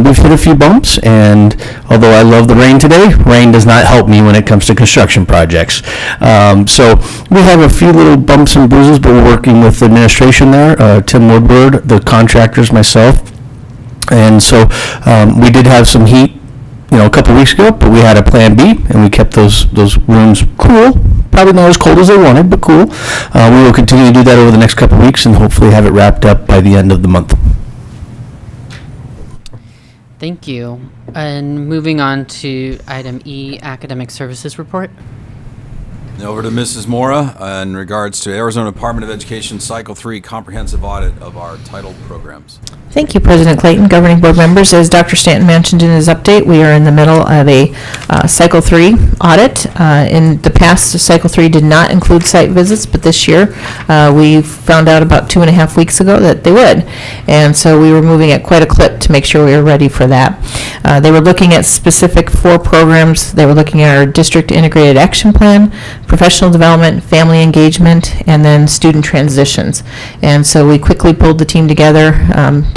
We've hit a few bumps, and although I love the rain today, rain does not help me when it comes to construction projects. So we have a few little bumps and bruises, but we're working with the administration there, Tim Woodward, the contractors, myself, and so we did have some heat, a couple weeks ago, but we had a plan B, and we kept those rooms cool. Probably not as cold as they wanted, but cool. We will continue to do that over the next couple weeks, and hopefully have it wrapped up by the end of the month. Thank you. And moving on to item E, academic services report. Now over to Mrs. Mora in regards to Arizona Department of Education Cycle 3 comprehensive audit of our title programs. Thank you, President Clayton, governing board members. As Dr. Stanton mentioned in his update, we are in the middle of a Cycle 3 audit. In the past, Cycle 3 did not include site visits, but this year we found out about 2.5 weeks ago that they would. And so we were moving at quite a clip to make sure we were ready for that. They were looking at specific 4 programs. They were looking at our district integrated action plan, professional development, family engagement, and then student transitions. And so we quickly pulled the team together.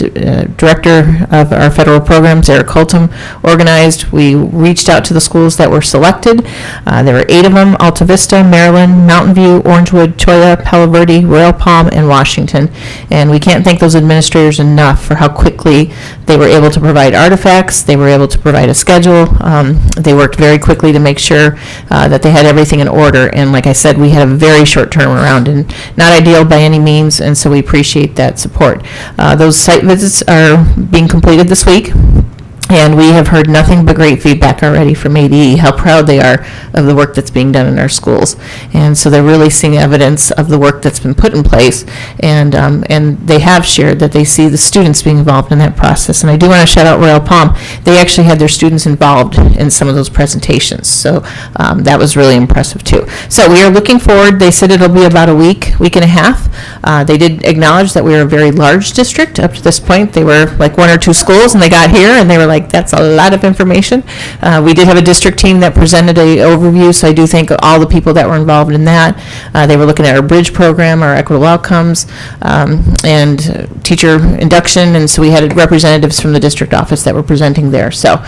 Director of our federal programs, Eric Holtum, organized. We reached out to the schools that were selected. There were 8 of them: Alta Vista, Maryland, Mountain View, Orangewood, Cholla, Palo Verde, Royal Palm, and Washington. And we can't thank those administrators enough for how quickly they were able to provide artifacts. They were able to provide a schedule. They worked very quickly to make sure that they had everything in order. And like I said, we had a very short turnaround, and not ideal by any means, and so we appreciate that support. Those site visits are being completed this week, and we have heard nothing but great feedback already from ADE, how proud they are of the work that's being done in our schools. And so they're really seeing evidence of the work that's been put in place, and they have shared that they see the students being involved in that process. And I do want to shout out Royal Palm. They actually had their students involved in some of those presentations, so that was really impressive too. So we are looking forward. They said it'll be about a week and a half. They did acknowledge that we are a very large district. Up to this point, they were like 1 or 2 schools, and they got here, and they were like, like, that's a lot of information. We did have a district team that presented a overview, so I do thank all the people that were involved in that. They were looking at our bridge program, our equitable outcomes, and teacher induction, and so we had representatives from the district office that were presenting there. So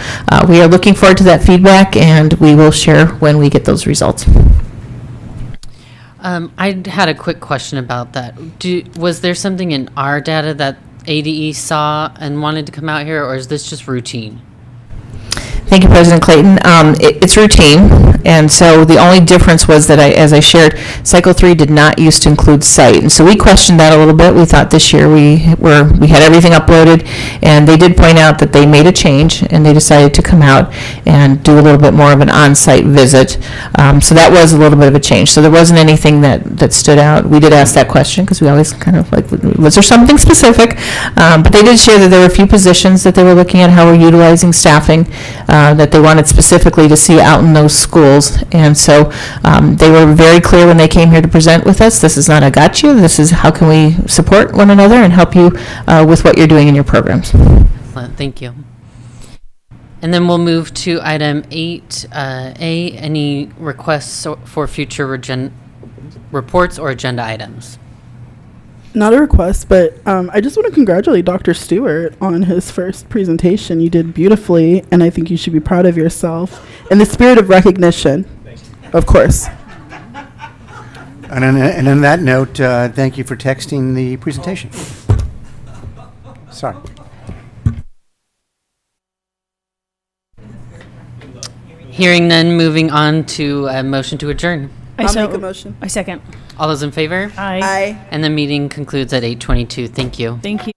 we are looking forward to that feedback, and we will share when we get those results. I had a quick question about that. Was there something in our data that ADE saw and wanted to come out here, or is this just routine? Thank you, President Clayton. It's routine, and so the only difference was that, as I shared, Cycle 3 did not used to include site, and so we questioned that a little bit. We thought this year we had everything uploaded, and they did point out that they made a change, and they decided to come out and do a little bit more of an on-site visit. So that was a little bit of a change. So there wasn't anything that stood out. We did ask that question because we always kind of like, was there something specific? But they did share that there were a few positions that they were looking at how we're utilizing staffing, that they wanted specifically to see out in those schools. And so they were very clear when they came here to present with us. This is not a gotcha. This is how can we support one another and help you with what you're doing in your programs. Excellent, thank you. And then we'll move to item 8A, any requests for future reports or agenda items? Not a request, but I just want to congratulate Dr. Stewart on his first presentation. You did beautifully, and I think you should be proud of yourself. In the spirit of recognition, of course. And on that note, thank you for texting the presentation. Sorry. Hearing none, moving on to a motion to adjourn. I'll make a motion. I second. All those in favor? Aye. Aye. And the meeting concludes at 8:22. Thank you. Thank you.